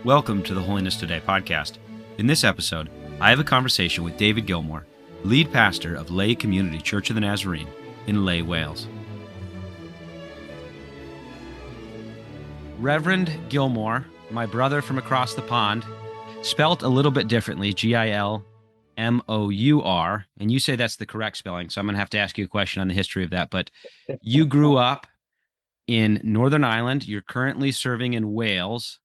Welcome to the Holiness Today podcast. In this episode, I have a conversation with David Gilmour, lead pastor of Llay Community Church of the Nazarene in Llay, Wales. Reverend Gilmour, my brother from across the pond, spelt a little bit differently, Gilmour, and you say that's the correct spelling, so I'm going to have to ask you a question on the history of that. But you grew up in Northern Ireland. You're currently serving in Wales.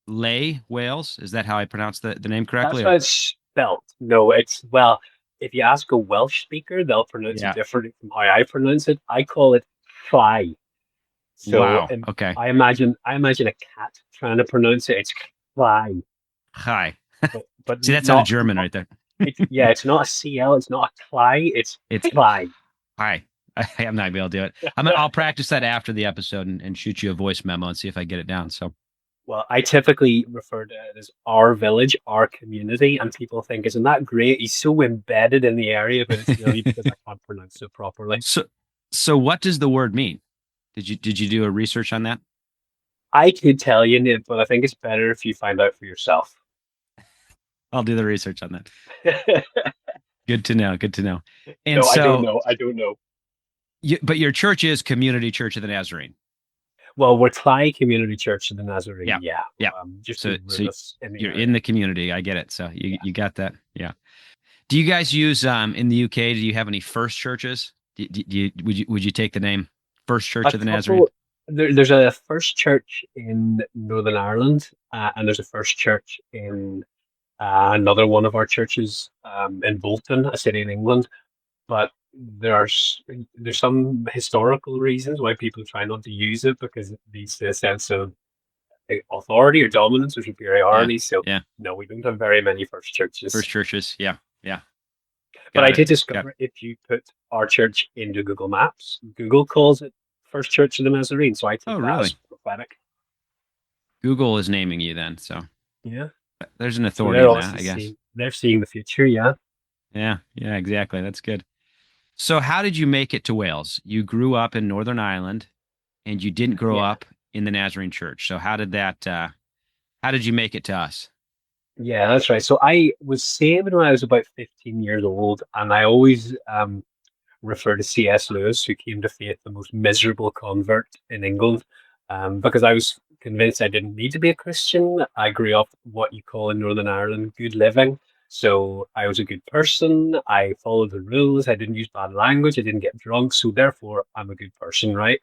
Llay, Wales? Is that how I pronounce the name correctly? That's how it's spelt. No, if you ask a Welsh speaker, they'll pronounce it differently from how I pronounce it. I call it Llay. So Wow. Okay. I imagine a cat trying to pronounce it. It's Llay. Hi. But See, that sounded German right there. It's not a CL, it's not a Llay, it's Llay. Hi. I'm not going to be able to do it. I'll practice that after the episode and shoot you a voice memo and see if I get it down. So. Well, I typically refer to it as our village, our community, and people think, isn't that great? He's so embedded in the area, but it's really because I can't pronounce it properly. So what does the word mean? Did you do a research on that? I could tell you, Nick, but I think it's better if you find out for yourself. I'll do the research on that. Good to know. And no, so, I don't know. But your church is Community Church of the Nazarene. Well, we're Llay Community Church of the Nazarene. Yeah. Just so you're in the community. I get it. So you got that. Yeah. Do you guys use in the UK? Do you have any first churches? Would you take the name First Church of the Nazarene? There's a first church in Northern Ireland, and there's a first church in another one of our churches in Bolton, a city in England. But there's some historical reasons why people try not to use it, because it leads to a sense of authority or dominance or superiority. No, we don't have very many first churches. First churches, yeah. But I did discover if you put our church into Google Maps, Google calls it First Church of the Nazarene. So I think that's prophetic. Google is naming you then, so yeah, there's an authority in that, I guess. They're seeing the future, yeah. Yeah, exactly. That's good. So how did you make it to Wales? You grew up in Northern Ireland, and you didn't grow up in the Nazarene Church. So how did you make it to us? Yeah, that's right. So I was saved when I was about 15 years old, and I always refer to C.S. Lewis, who came to faith the most miserable convert in England, because I was convinced I didn't need to be a Christian. I grew up what you call in Northern Ireland good living. So I was a good person. I followed the rules. I didn't use bad language. I didn't get drunk. So therefore, I'm a good person, right?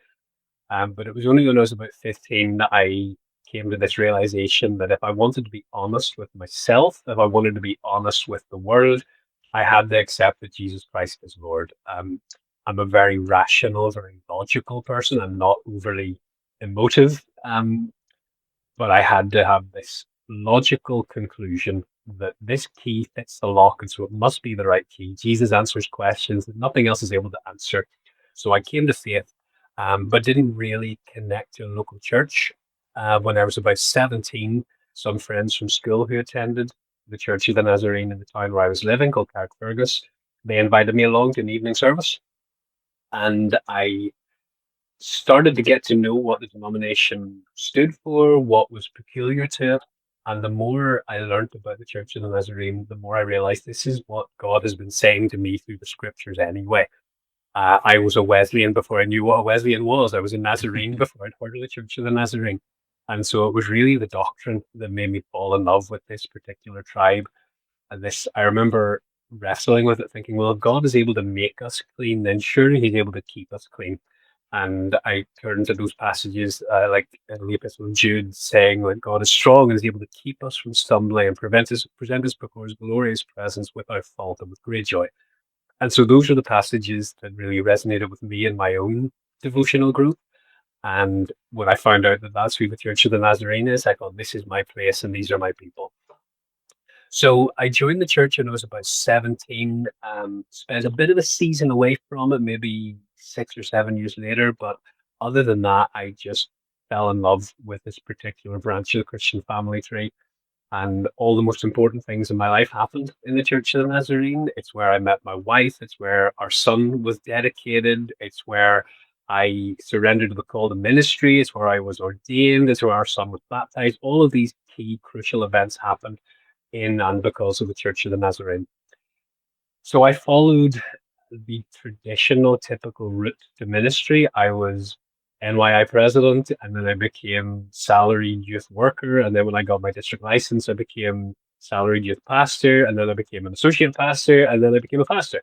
But it was only when I was about 15 that I came to this realization that if I wanted to be honest with myself, if I wanted to be honest with the world, I had to accept that Jesus Christ is Lord. I'm a very rational, very logical person. I'm not overly emotive. But I had to have this logical conclusion that this key fits the lock, and so it must be the right key. Jesus answers questions that nothing else is able to answer. So I came to faith, but didn't really connect to a local church. When I was about 17, some friends from school who attended the Church of the Nazarene in the town where I was living, called Carrickfergus, they invited me along to an evening service, and I started to get to know what the denomination stood for, what was peculiar to it. And the more I learned about the Church of the Nazarene, the more I realized this is what God has been saying to me through the scriptures anyway. I was a Wesleyan before I knew what a Wesleyan was. I was a Nazarene before I'd heard of the Church of the Nazarene. And so it was really the doctrine that made me fall in love with this particular tribe. And I remember wrestling with it, thinking, well, if God is able to make us clean, then surely he's able to keep us clean. And I turned to those passages like in the Epistle of Jude, saying that God is strong and is able to keep us from stumbling and present us before his glorious presence without fault and with great joy. And so those are the passages that really resonated with me in my own devotional growth. And when I found out that that's who the Church of the Nazarene is, I thought, this is my place and these are my people. So I joined the church when I was about 17, spent a bit of a season away from it, maybe 6 or 7 years later. But other than that, I just fell in love with this particular branch of the Christian family tree. And all the most important things in my life happened in the Church of the Nazarene. It's where I met my wife. It's where our son was dedicated. It's where I surrendered to the call to ministry. It's where I was ordained. It's where our son was baptized. All of these key crucial events happened in and because of the Church of the Nazarene. So I followed the traditional, typical route to ministry. I was NYI president, and then I became salaried youth worker. And then when I got my district license, I became salaried youth pastor, and then I became an associate pastor, and then I became a pastor.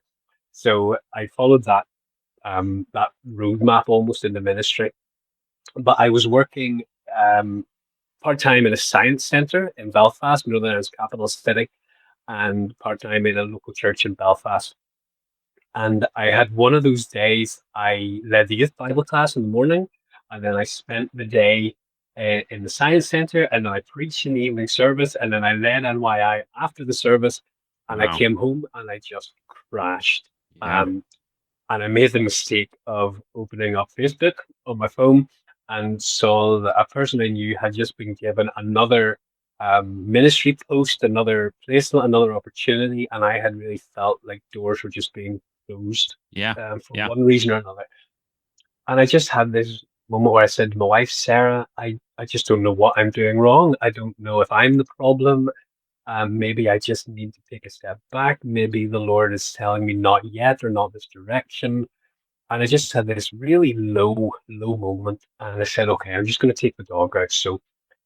So I followed that roadmap almost in the ministry. But I was working part time in a science centre in Belfast, Northern Ireland's capital city, and part time in a local church in Belfast. And I had one of those days. I led the youth Bible class in the morning, and then I spent the day in the science centre, and then I preached in the evening service, and then I led NYI after the service, and I Wow. came home and I just crashed. Yeah. And I made the mistake of opening up Facebook on my phone and saw that a person I knew had just been given another ministry post, another placement, another opportunity, and I had really felt like doors were just being closed Yeah. for Yeah. one reason or another. And I just had this moment where I said to my wife, Sarah, I just don't know what I'm doing wrong. I don't know if I'm the problem. Maybe I just need to take a step back. Maybe the Lord is telling me not yet or not this direction. And I just had this really low moment. And I said, okay, I'm just going to take the dog out. So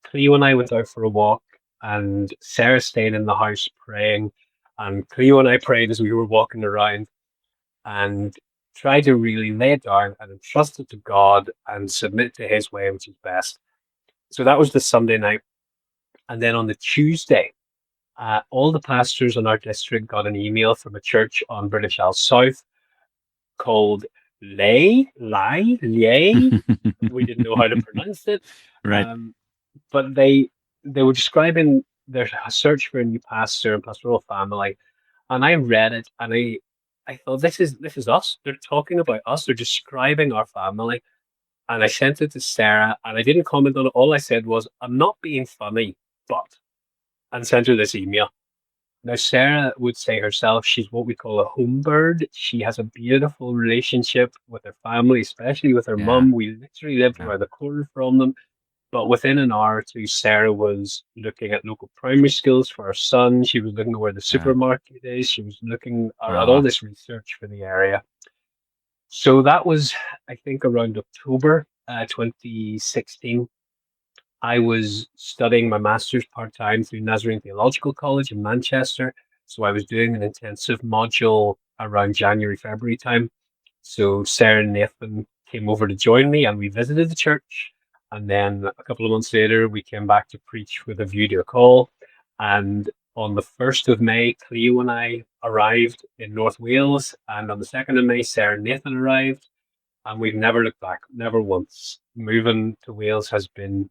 Cleo and I went out for a walk, and Sarah stayed in the house praying. And Cleo and I prayed as we were walking around and tried to really lay it down and entrust it to God and submit to His way, which is best. So that was the Sunday night. And then on the Tuesday, all the pastors in our district got an email from a church on British Isles South called Llay. We didn't know how to pronounce it, Right. um, but they were describing their search for a new pastor and pastoral family, and I read it and I thought this is us. They're talking about us. They're describing our family, and I sent it to Sarah, and I didn't comment on it. All I said was, "I'm not being funny, but," and sent her this email. Now, Sarah would say herself she's what we call a home bird. She has a beautiful relationship with her family, especially with her Yeah. mum. We literally lived Yeah. around the corner from them. But within an hour or two, Sarah was looking at local primary schools for her son. She was looking at where the Yeah. supermarket is. She was looking at all Uh, this research for the area. So that was, I think, around October 2016. I was studying my master's part time through Nazarene Theological College in Manchester. So I was doing an intensive module around January, February time. So Sarah and Nathan came over to join me and we visited the church. And then a couple of months later, we came back to preach with a view to a call. And on the 1st of May, Cleo and I arrived in North Wales. And on the 2nd of May, Sarah and Nathan arrived. And we've never looked back, never once. Moving to Wales has been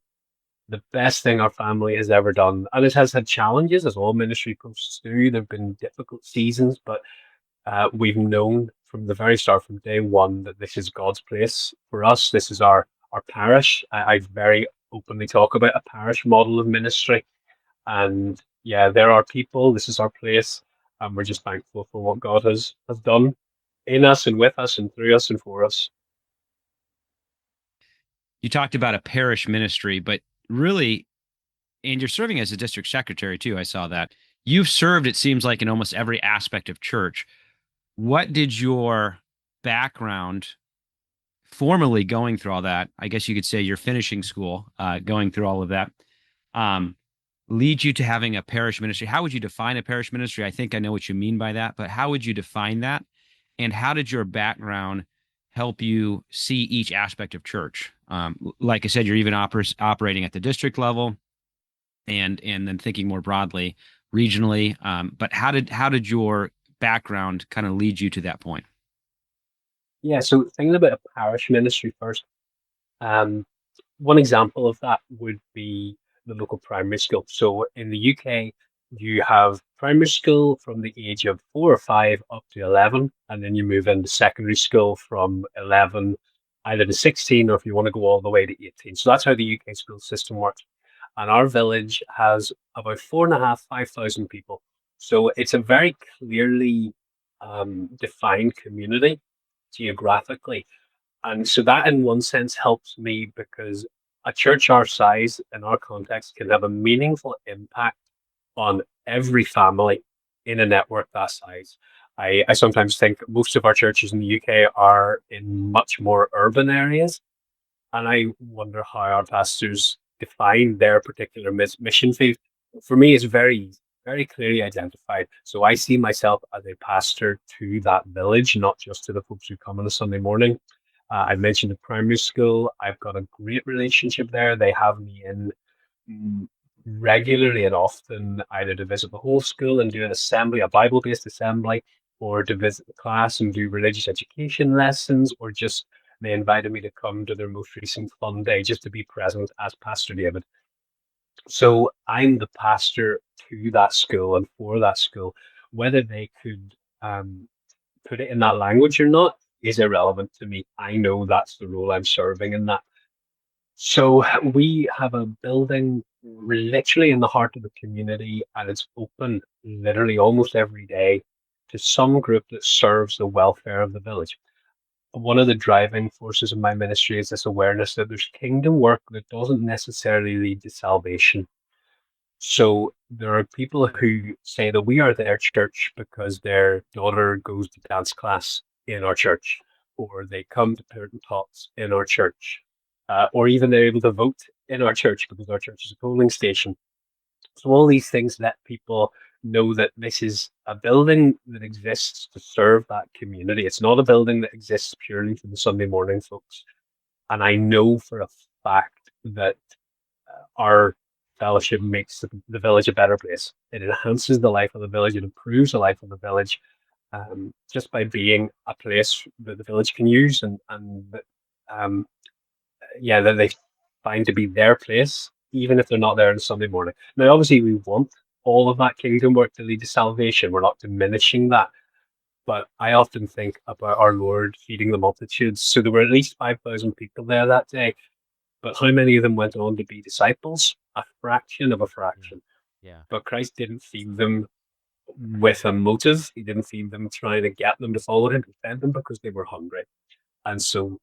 the best thing our family has ever done. And it has had challenges, as all ministry posts do. There have been difficult seasons, but we've known from the very start, from day one, that this is God's place for us. This is our parish. I very openly talk about a parish model of ministry. And yeah, there are people. This is our place. And we're just thankful for what God has done in us and with us and through us and for us. you talked about a parish ministry, but really, and you're serving as a district secretary too. I saw that. You've served, it seems like, in almost every aspect of church. What did your background formally going through all that? I guess you could say you're finishing school, going through all of that, um, lead you to having a parish ministry? How would you define a parish ministry? I think I know what you mean by that, but how would you define that? And how did your background help you see each aspect of church? Like I said, you're even operating at the district level, and then thinking more broadly, regionally. But how did your background kind of lead you to that point? Yeah, so thinking about a parish ministry first, um, one example of that would be the local primary school. So in the UK, you have primary school from the age of 4 or 5 up to 11, and then you move into secondary school from 11 either to 16, or if you want to go all the way to 18. So that's how the UK school system works. And our village has about 4,500, 5,000 people. So it's a very clearly defined community geographically. And so that, in one sense, helps me because a church our size, in our context, can have a meaningful impact on every family in a network that size. I sometimes think most of our churches in the UK are in much more urban areas, and I wonder how our pastors define their particular mission field. For me, it's very clearly identified. So I see myself as a pastor to that village, not just to the folks who come on a Sunday morning. I mentioned the primary school. I've got a great relationship there. They have me in mm, regularly and often, either to visit the whole school and do an assembly, a Bible-based assembly, or to visit the class and do religious education lessons, or just they invited me to come to their most recent fun day just to be present as Pastor David. So I'm the pastor to that school and for that school. Whether they could put it in that language or not is irrelevant to me. I know that's the role I'm serving in that. So we have a building literally in the heart of the community, and it's open literally almost every day to some group that serves the welfare of the village. One of the driving forces of my ministry is this awareness that there's kingdom work that doesn't necessarily lead to salvation. So there are people who say that we are their church because their daughter goes to dance class in our church, or they come to parent talks in our church, or even they're able to vote in our church because our church is a polling station. So all these things let people know that this is a building that exists to serve that community. It's not a building that exists purely for the Sunday morning folks. And I know for a fact that our fellowship makes the village a better place. It enhances the life of the village. It improves the life of the village just by being a place that the village can use and that, um, yeah, that they find to be their place, even if they're not there on Sunday morning. Now, obviously, we want all of that kingdom work to lead to salvation. We're not diminishing that. But I often think about our Lord feeding the multitudes. So there were at least 5,000 people there that day. But how many of them went on to be disciples? A fraction of a Yeah. fraction. Yeah. But Christ didn't feed them with a motive. He didn't feed them trying to get them to follow him. He fed them because they were hungry. And so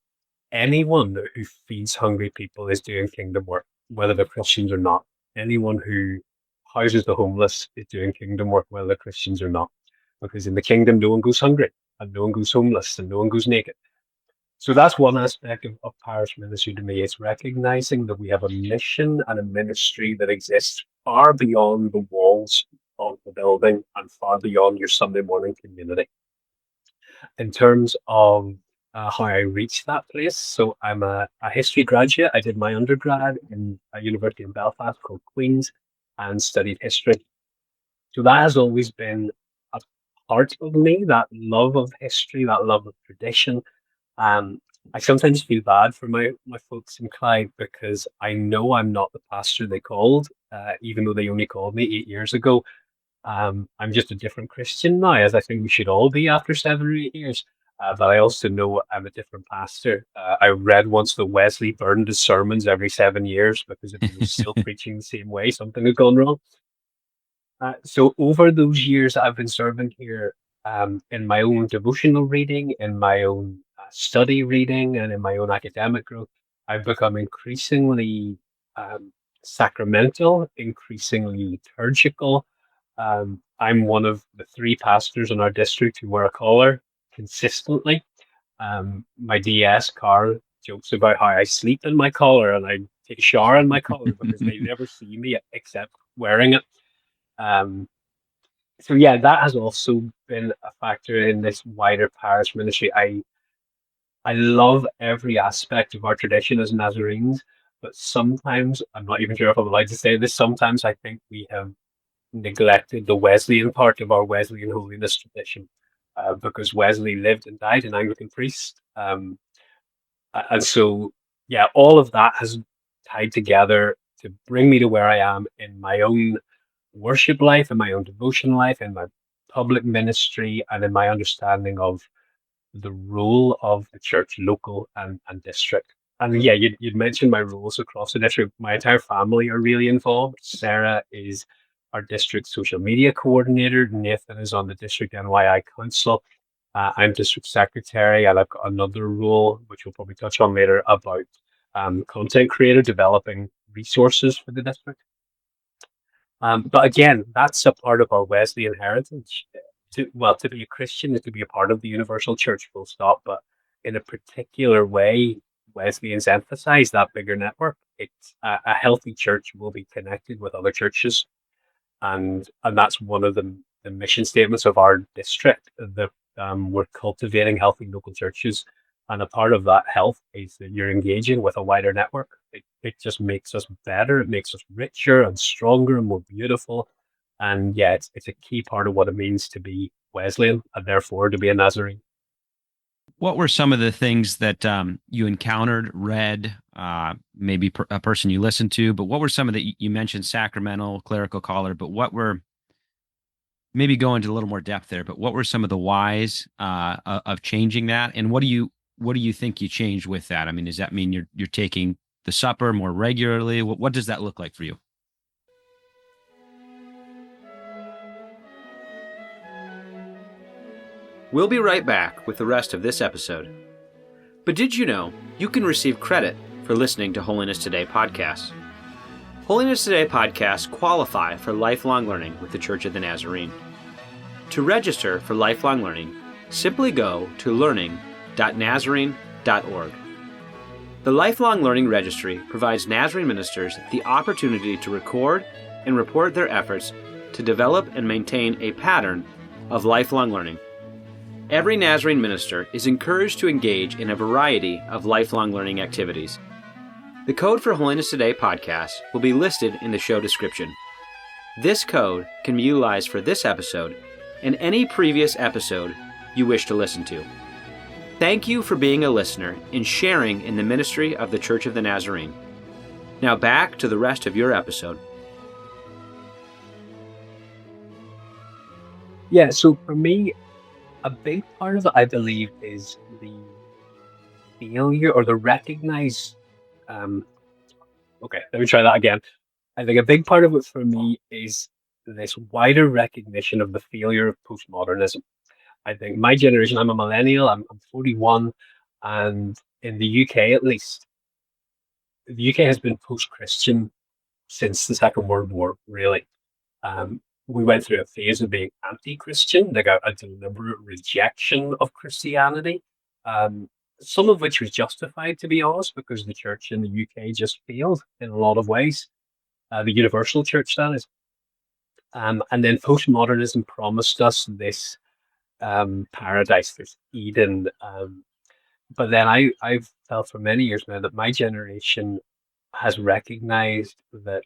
anyone who feeds hungry people is doing kingdom work, whether they're Christians or not. Anyone who houses the homeless is doing kingdom work, whether they're Christians or not. Because in the kingdom, no one goes hungry, and no one goes homeless, and no one goes naked. So that's one aspect of parish ministry to me. It's recognizing that we have a mission and a ministry that exists far beyond the walls of the building and far beyond your Sunday morning community. In terms of how I reached that place, so I'm a history graduate. I did my undergrad in a university in Belfast called Queen's and studied history. So that has always been a part of me, that love of history, that love of tradition. um, I sometimes feel bad for my folks in Clyde because I know I'm not the pastor they called, even though they only called me 8 years ago. I'm just a different Christian now, as I think we should all be after 7 or 8 years. But I also know I'm a different pastor. I read once that Wesley burned his sermons every 7 years because if he was still preaching the same way, something had gone wrong. So over those years I've been serving here, in my own devotional reading, in my own study reading, and in my own academic growth, I've become increasingly sacramental, increasingly liturgical. I'm one of the three pastors in our district who wear a collar consistently. My DS, Carl, jokes about how I sleep in my collar and I take a shower in my collar because they never see me except wearing it. Um, so yeah, that has also been a factor in this wider parish ministry. I love every aspect of our tradition as Nazarenes, but sometimes I'm not even sure if I'm allowed to say this. Sometimes I think we have neglected the Wesleyan part of our Wesleyan holiness tradition, because Wesley lived and died an Anglican priest. And so, yeah, all of that has tied together to bring me to where I am in my own worship life, in my own devotion life, in my public ministry, and in my understanding of the role of the church, local and district. And yeah, you'd mentioned my roles across the district. My entire family are really involved. Sarah is our district social media coordinator. Nathan is on the district NYI council. I'm district secretary, and I've got another role, which we'll probably touch on later, about content creator developing resources for the district. But again, that's a part of our Wesleyan heritage. To be a Christian is to be a part of the universal church, full stop. But in a particular way, Wesleyans emphasize that bigger network. It's a healthy church will be connected with other churches, and that's one of the mission statements of our district. That we're cultivating healthy local churches, and a part of that health is that you're engaging with a wider network. It just makes us better. It makes us richer and stronger and more beautiful. And yeah, it's a key part of what it means to be Wesleyan and therefore to be a Nazarene. What were some of the things that you encountered, read, maybe a person you listened to, but what were some of the, you mentioned sacramental, clerical collar, but what were, maybe go into a little more depth there, but what were some of the whys of changing that? And what do you think you changed with that? I mean, does that mean you're taking the supper more regularly? What does that look like for you? We'll be right back with the rest of this episode. But did you know you can receive credit for listening to Holiness Today podcasts? Holiness Today podcasts qualify for lifelong learning with the Church of the Nazarene. To register for lifelong learning, simply go to learning.nazarene.org. The Lifelong Learning Registry provides Nazarene ministers the opportunity to record and report their efforts to develop and maintain a pattern of lifelong learning. Every Nazarene minister is encouraged to engage in a variety of lifelong learning activities. The code for Holiness Today podcast will be listed in the show description. This code can be utilized for this episode and any previous episode you wish to listen to. Thank you for being a listener and sharing in the ministry of the Church of the Nazarene. Now back to the rest of your episode. Yeah, so for me, a big part of it, I believe, is the failure or the recognized. Okay, let me try that again. I think a big part of it for me is this wider recognition of the failure of postmodernism. I think my generation, I'm a millennial, I'm 41, and in the UK at least, the UK has been post-Christian since the Second World War, really. We went through a phase of being anti-Christian, like a deliberate rejection of Christianity, some of which was justified, to be honest, because the church in the UK just failed in a lot of ways. The universal church, that is. And then postmodernism promised us this paradise, this Eden. But then I've felt for many years now that my generation has recognized that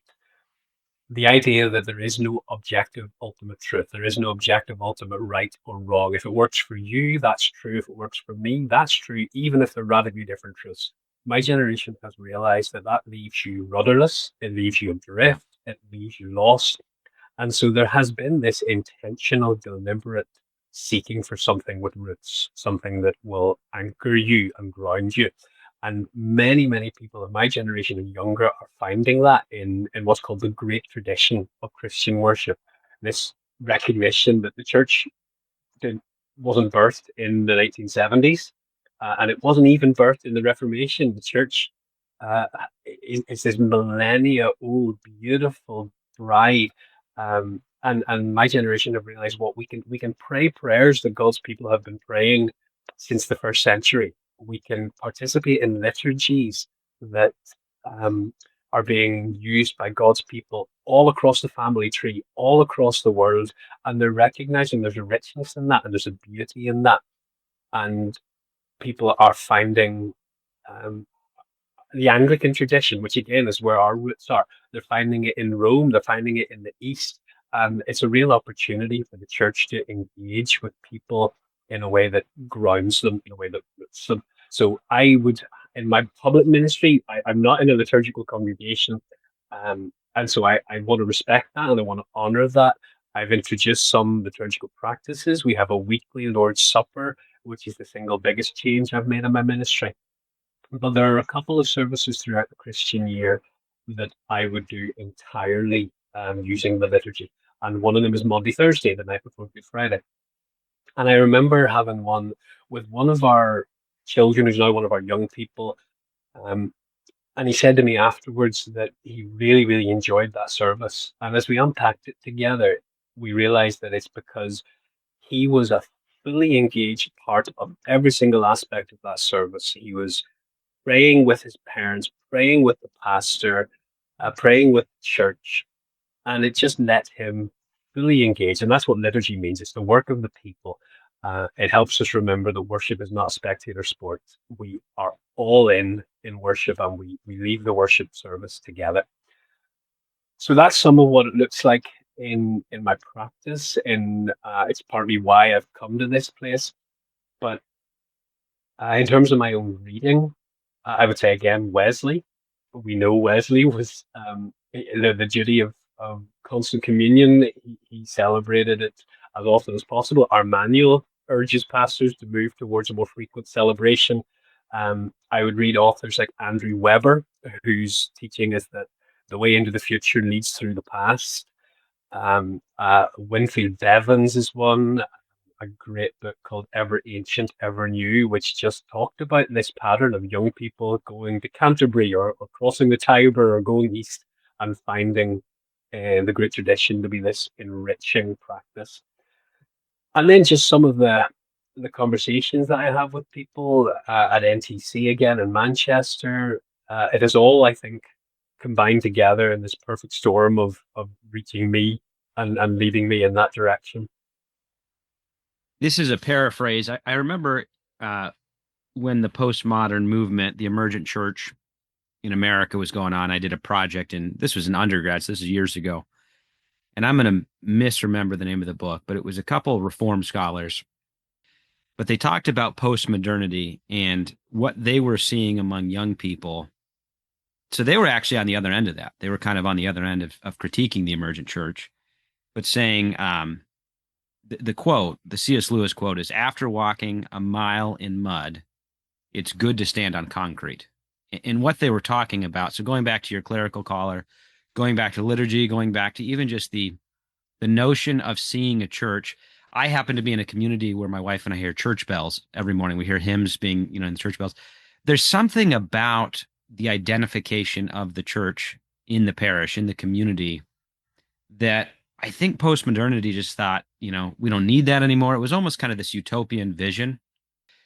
the idea that there is no objective ultimate truth, there is no objective ultimate right or wrong. If it works for you, that's true. If it works for me, that's true, even if they're radically different truths. My generation has realized that that leaves you rudderless, it leaves you adrift, it leaves you lost. And so there has been this intentional, deliberate seeking for something with roots, something that will anchor you and ground you. And many, many people of my generation and younger are finding that in what's called the great tradition of Christian worship. This recognition that the church wasn't birthed in the 1970s, and it wasn't even birthed in the Reformation. The church is this millennia old, beautiful bride. And my generation have realized what we can pray prayers that God's people have been praying since the first century. We can participate in liturgies that are being used by God's people all across the family tree, all across the world, and they're recognizing there's a richness in that and there's a beauty in that. And people are finding the Anglican tradition, which again is where our roots are. They're finding it in Rome, they're finding it in the East. It's a real opportunity for the church to engage with people in a way that grounds them, in a way that roots them. So I would, in my public ministry, I'm not in a liturgical congregation. And so I want to respect that and I want to honor that. I've introduced some liturgical practices. We have a weekly Lord's Supper, which is the single biggest change I've made in my ministry. But there are a couple of services throughout the Christian year that I would do entirely using the liturgy. And one of them is Maundy Thursday, the night before Good Friday. And I remember having one with one of our children, who's now one of our young people. Um, and he said to me afterwards that he really, really enjoyed that service. And as we unpacked it together, we realized that it's because he was a fully engaged part of every single aspect of that service. He was praying with his parents, praying with the pastor, praying with the church, and it just let him fully engage. And that's what liturgy means. It's the work of the people. It helps us remember that worship is not a spectator sport. We are all in worship, and we leave the worship service together. So that's some of what it looks like in my practice, and it's partly why I've come to this place. But in terms of my own reading, I would say again Wesley. We know Wesley was the duty of constant communion. He celebrated it as often as possible. Our manual urges pastors to move towards a more frequent celebration. I would read authors like Andrew Weber, whose teaching is that the way into the future leads through the past. Winfield Devons is one, a great book called Ever Ancient, Ever New, which just talked about this pattern of young people going to Canterbury or crossing the Tiber or going east and finding the great tradition to be this enriching practice. And then just some of the conversations that I have with people at NTC again in Manchester. It is all, I think, combined together in this perfect storm of reaching me and leading me in that direction. This is a paraphrase. I remember uh, when the postmodern movement, the emergent church in America was going on. I did a project, and this was an undergrad, so this is years ago. And I'm going to misremember the name of the book, but it was a couple of Reform scholars. But they talked about postmodernity and what they were seeing among young people. So they were actually on the other end of that. They were kind of on the other end of critiquing the emergent church, but saying the quote, the C.S. Lewis quote is, "After walking a mile in mud, it's good to stand on concrete." And what they were talking about. So going back to your clerical collar, going back to liturgy, going back to even just the notion of seeing a church. I happen to be in a community where my wife and I hear church bells every morning. We hear hymns being, in the church bells. There's something about the identification of the church in the parish, in the community, that I think postmodernity just thought, we don't need that anymore. It was almost kind of this utopian vision.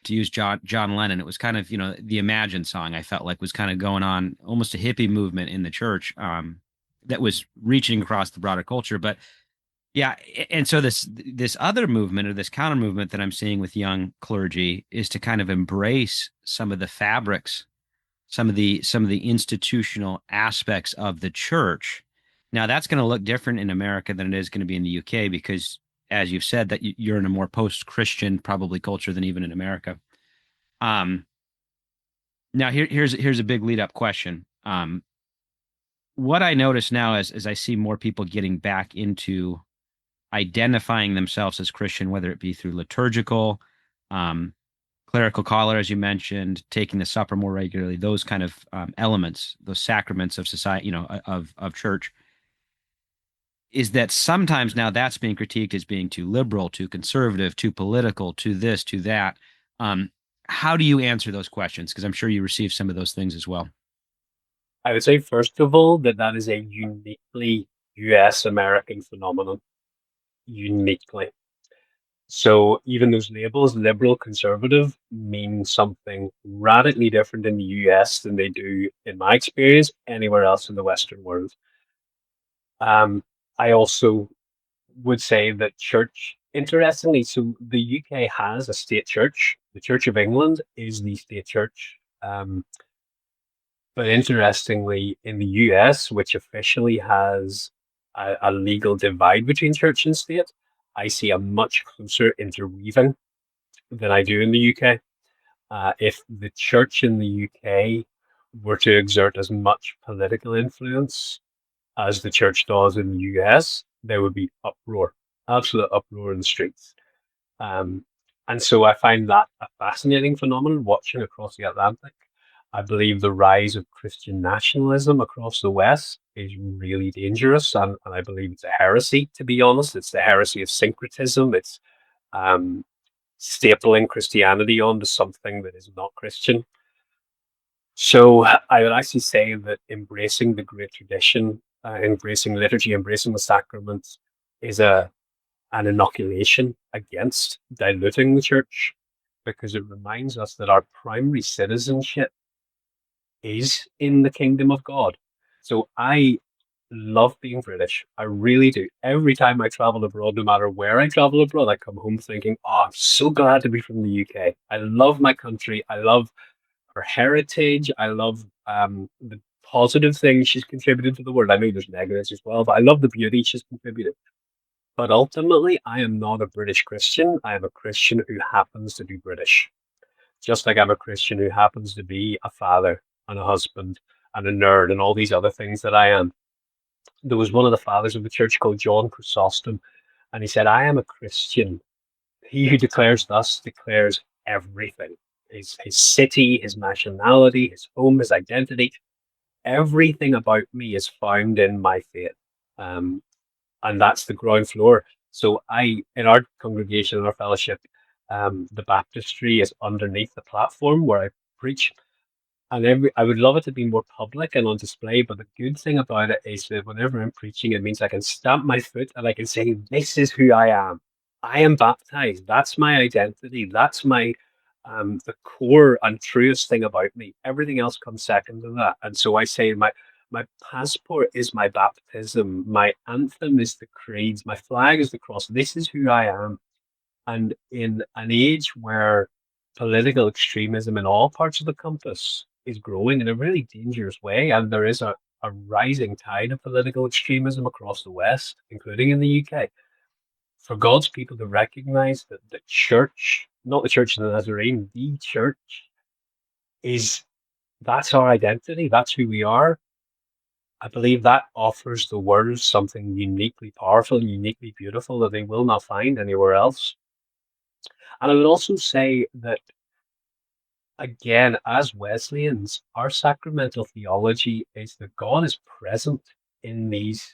To use John Lennon, it was kind of, the Imagine song, I felt like was kind of going on, almost a hippie movement in the church that was reaching across the broader culture. But yeah, and so this other movement, or this counter movement that I'm seeing with young clergy, is to kind of embrace some of the fabrics, some of the institutional aspects of the church. Now that's going to look different in America than it is going to be in the UK, because, as you've said, that you're in a more post-Christian probably culture than even in America. Um, Now here's a big lead up question. What I notice now as I see more people getting back into identifying themselves as Christian, whether it be through liturgical, um, clerical collar, as you mentioned, taking the supper more regularly, those kind of elements, those sacraments of society, of church, is that sometimes now that's being critiqued as being too liberal, too conservative, too political, too this, too that. Um, how do you answer those questions? Because I'm sure you receive some of those things as well. I would say, first of all, that is a uniquely US American phenomenon. Uniquely. So even those labels, liberal, conservative, mean something radically different in the US than they do, in my experience, anywhere else in the Western world. I also would say that church, interestingly, so the UK has a state church. The Church of England is the state church. But interestingly, in the US, which officially has a legal divide between church and state, I see a much closer interweaving than I do in the UK. If the church in the UK were to exert as much political influence as the church does in the US, there would be uproar, absolute uproar in the streets. Um, and so I find that a fascinating phenomenon watching across the Atlantic. I believe the rise of Christian nationalism across the West is really dangerous, and I believe it's a heresy, to be honest. It's the heresy of syncretism. It's stapling Christianity onto something that is not Christian. So I would actually say that embracing the great tradition, embracing liturgy, embracing the sacraments is an inoculation against diluting the church, because it reminds us that our primary citizenship is in the kingdom of God. So I love being British. I really do. Every time I travel abroad, no matter where I travel abroad, I come home thinking, oh, I'm so glad to be from the UK. I love my country. I love her heritage. I love the positive things she's contributed to the world. I know there's negatives as well, but I love the beauty she's contributed. But ultimately, I am not a British Christian. I am a Christian who happens to be British. Just like I'm a Christian who happens to be a father and a husband and a nerd and all these other things that I am. There was one of the fathers of the church called John Chrysostom, and he said, I am a Christian. He who declares thus declares everything. His city, his nationality, his home, his identity, everything about me is found in my faith. Um, and that's the ground floor. So in our congregation, in our fellowship, the baptistry is underneath the platform where I preach. And I would love it to be more public and on display, but the good thing about it is that whenever I'm preaching, it means I can stamp my foot and I can say, "This is who I am. I am baptized. That's my identity. That's my the core and truest thing about me. Everything else comes second to that." And so I say, my passport is my baptism. My anthem is the creed. My flag is the cross. This is who I am. And in an age where political extremism in all parts of the compass is growing in a really dangerous way, and there is a rising tide of political extremism across the West, including in the UK, for God's people to recognize that the church, not the church of the Nazarene, the church is that's our identity, that's who we are. I believe that offers the world something uniquely powerful and uniquely beautiful that they will not find anywhere else. And I would also say that, again, as Wesleyans, our sacramental theology is that God is present in these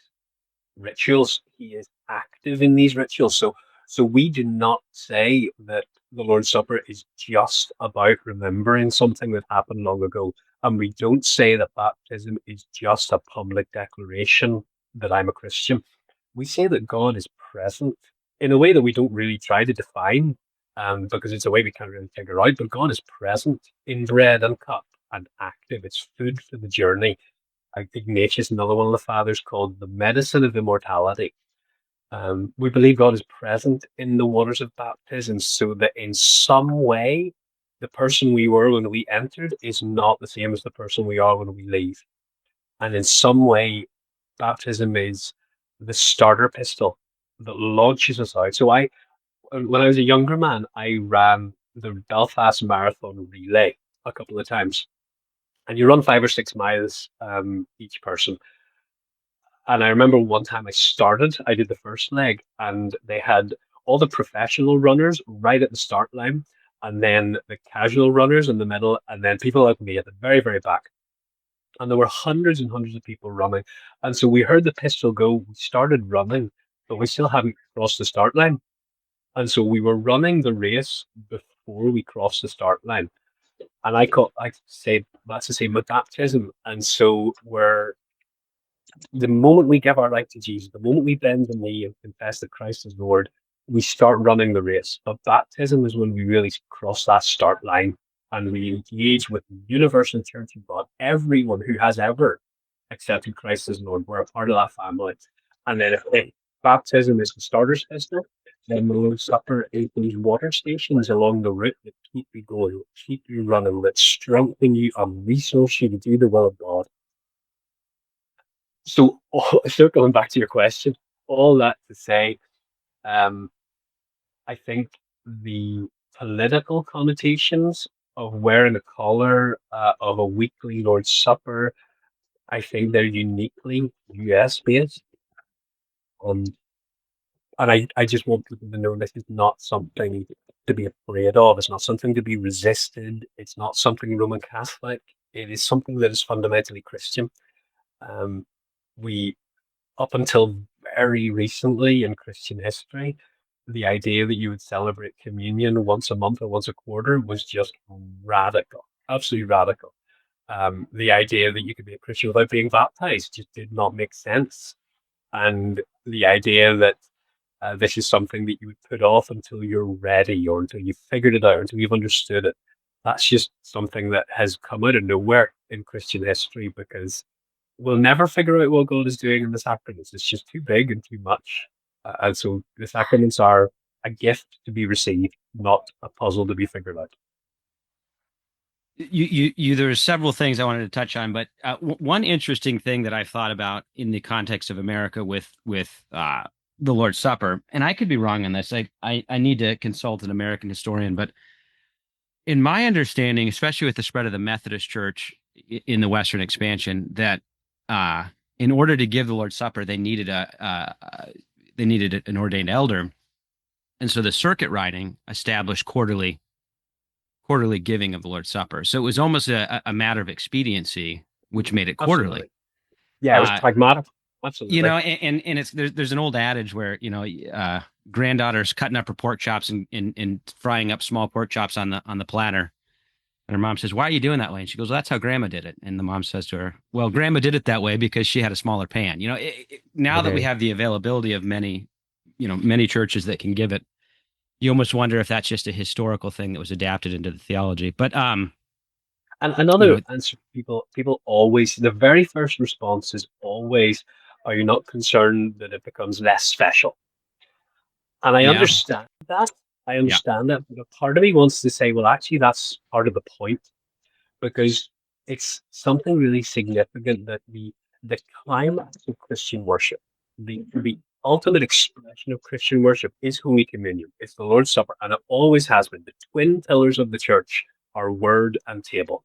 rituals. He is active in these rituals. So we do not say that the Lord's Supper is just about remembering something that happened long ago. And we don't say that baptism is just a public declaration that I'm a Christian. We say that God is present in a way that we don't really try to define, because it's a way we can't really figure out. But God is present in bread and cup and active. It's food for the journey. Ignatius, another one of the fathers, called the medicine of immortality. We believe God is present in the waters of baptism, so that in some way, the person we were when we entered is not the same as the person we are when we leave. And in some way, baptism is the starter pistol that launches us out. So when I was a younger man, I ran the Belfast Marathon relay a couple of times, and you run 5 or 6 miles each person. And I remember one time I did the first leg, and they had all the professional runners right at the start line, and then the casual runners in the middle, and then people like me at the very, very back. And there were hundreds and hundreds of people running. And so we heard the pistol go, we started running, but we still hadn't crossed the start line. And so we were running the race before we crossed the start line. And I say that's the same with baptism. And so the moment we give our life to Jesus, the moment we bend the knee and confess that Christ is Lord, we start running the race. But baptism is when we really cross that start line and we engage with the universal church of God. Everyone who has ever accepted Christ as Lord, we're a part of that family. And then if baptism is the starter's pistol, then the Lord's Supper is these water stations along the route that keep you going, keep you running, that strengthen you and resource you to do the will of God. So, circling back to your question, all that to say, um, I think the political connotations of wearing a collar, of a weekly Lord's Supper, I think they're uniquely US based. Um, and I just want people to know this is not something to be afraid of. It's not something to be resisted. It's not something Roman Catholic. It is something that is fundamentally Christian. Um, we, up until very recently in Christian history, the idea that you would celebrate communion once a month or once a quarter was just radical, absolutely radical. The idea that you could be a Christian without being baptized just did not make sense. And the idea that this is something that you would put off until you're ready or until you've figured it out, until you've understood it, that's just something that has come out of nowhere in Christian history because we'll never figure out what God is doing in the sacraments. It's just too big and too much. And so the sacraments are a gift to be received, not a puzzle to be figured out. There's several things I wanted to touch on, but one interesting thing that I've thought about in the context of America with the Lord's Supper, and I could be wrong on this. I need to consult an American historian, but in my understanding, especially with the spread of the Methodist Church in the Western expansion, that uh, in order to give the Lord's Supper, they needed an ordained elder, and so the circuit riding established quarterly giving of the Lord's Supper. So it was almost a matter of expediency, which made it quarterly. Absolutely. Yeah, it was Uh, pragmatic. Absolutely. and it's there's an old adage where granddaughter's cutting up her pork chops and frying up small pork chops on the platter, and her mom says, "Why are you doing that way?" And she goes, "Well, that's how Grandma did it." And the mom says to her, "Well, Grandma did it that way because she had a smaller pan." Now that we Okay. have the availability of many churches that can give it, you almost wonder if that's just a historical thing that was adapted into the theology. But And you another know, answer people always, the very first response is always, are you not concerned that it becomes less special? And I yeah, understand that. I yeah, understand that. But a part of me wants to say, well, actually, that's part of the point because it's something really significant that the climax of Christian worship, the ultimate expression of Christian worship is Holy Communion. It's the Lord's Supper, and it always has been. The twin pillars of the church are word and table.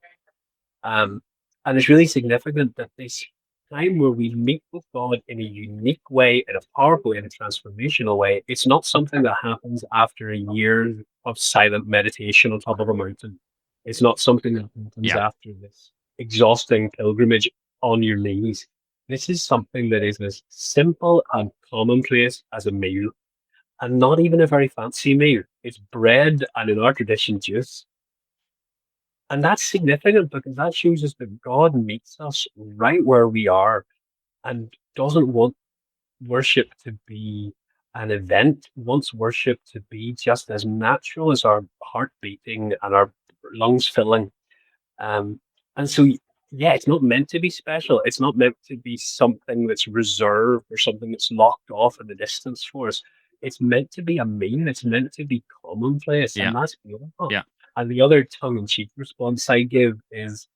Um, and it's really significant that this time where we meet with God in a unique way, in a powerful way, in a transformational way, it's not something that happens after a year of silent meditation on top of a mountain. It's not something that happens yeah. after this exhausting pilgrimage on your knees. This is something that is as simple and commonplace as a meal, and not even a very fancy meal. It's bread and, in our tradition, juice. And that's significant because that shows us that God meets us right where we are and doesn't want worship to be an event, wants worship to be just as natural as our heart beating and our lungs filling. Um, and so, yeah, it's not meant to be special. It's not meant to be something that's reserved or something that's locked off in the distance for us. It's meant to be a mean. It's meant to be commonplace, Yeah. and that's beautiful. Yeah. And the other tongue-in-cheek response I give is,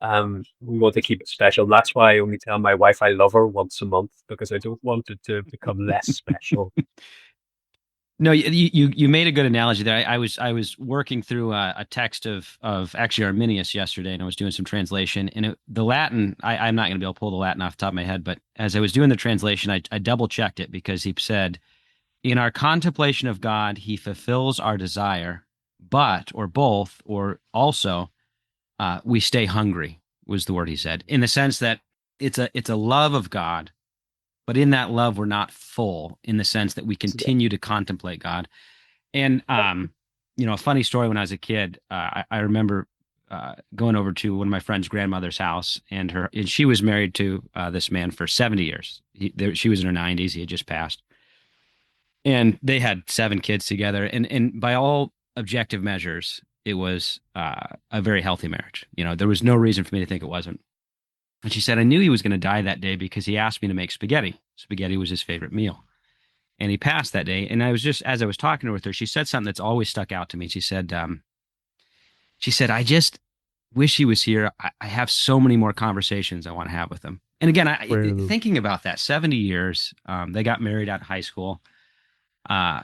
we want to keep it special. That's why I only tell my wife I love her once a month because I don't want it to become less special. No, you made a good analogy there. I was working through a text of actually Arminius yesterday, and I was doing some translation. And the Latin, I'm not going to be able to pull the Latin off the top of my head, but as I was doing the translation, I double checked it because he said, "In our contemplation of God, He fulfills our desire, but or both or also we stay hungry." Was the word he said, in the sense that it's a love of God, but in that love we're not full, in the sense that we Yeah. continue to contemplate God. And a funny story: when I was a kid, I remember going over to one of my friend's grandmother's house, and she was married to this man for 70 years. She was in her 90s. He had just passed, and they had 7 kids together. And by all objective measures, it was a very healthy marriage. There was no reason for me to think it wasn't. And she said, "I knew he was going to die that day because he asked me to make spaghetti. Spaghetti was his favorite meal." And he passed that day. And I was just, as I was talking with her, she said something that's always stuck out to me. She said, "I just wish he was here. I have so many more conversations I want to have with him." And again, Well, thinking about that, 70 years, they got married out of high school. Uh,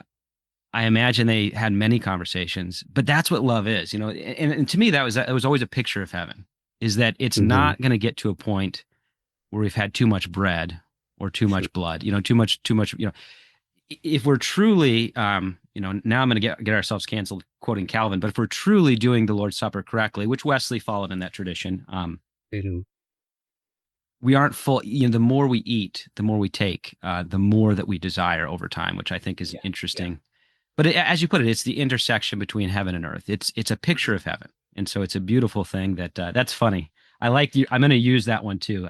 I imagine they had many conversations, but that's what love is, and to me, that was always a picture of heaven, is that it's mhm. not going to get to a point where we've had too much bread or too much blood, too much, if we're truly, now I'm going to get ourselves canceled quoting Calvin, but if we're truly doing the Lord's Supper correctly, which Wesley followed in that tradition, Mhm. we aren't full. The more we eat, the more we take, the more that we desire over time, which I think is Yeah, yeah. interesting. But as you put it, it's the intersection between heaven and earth. It's a picture of heaven, and so it's a beautiful thing. That's funny. I like you. I'm going to use that one too.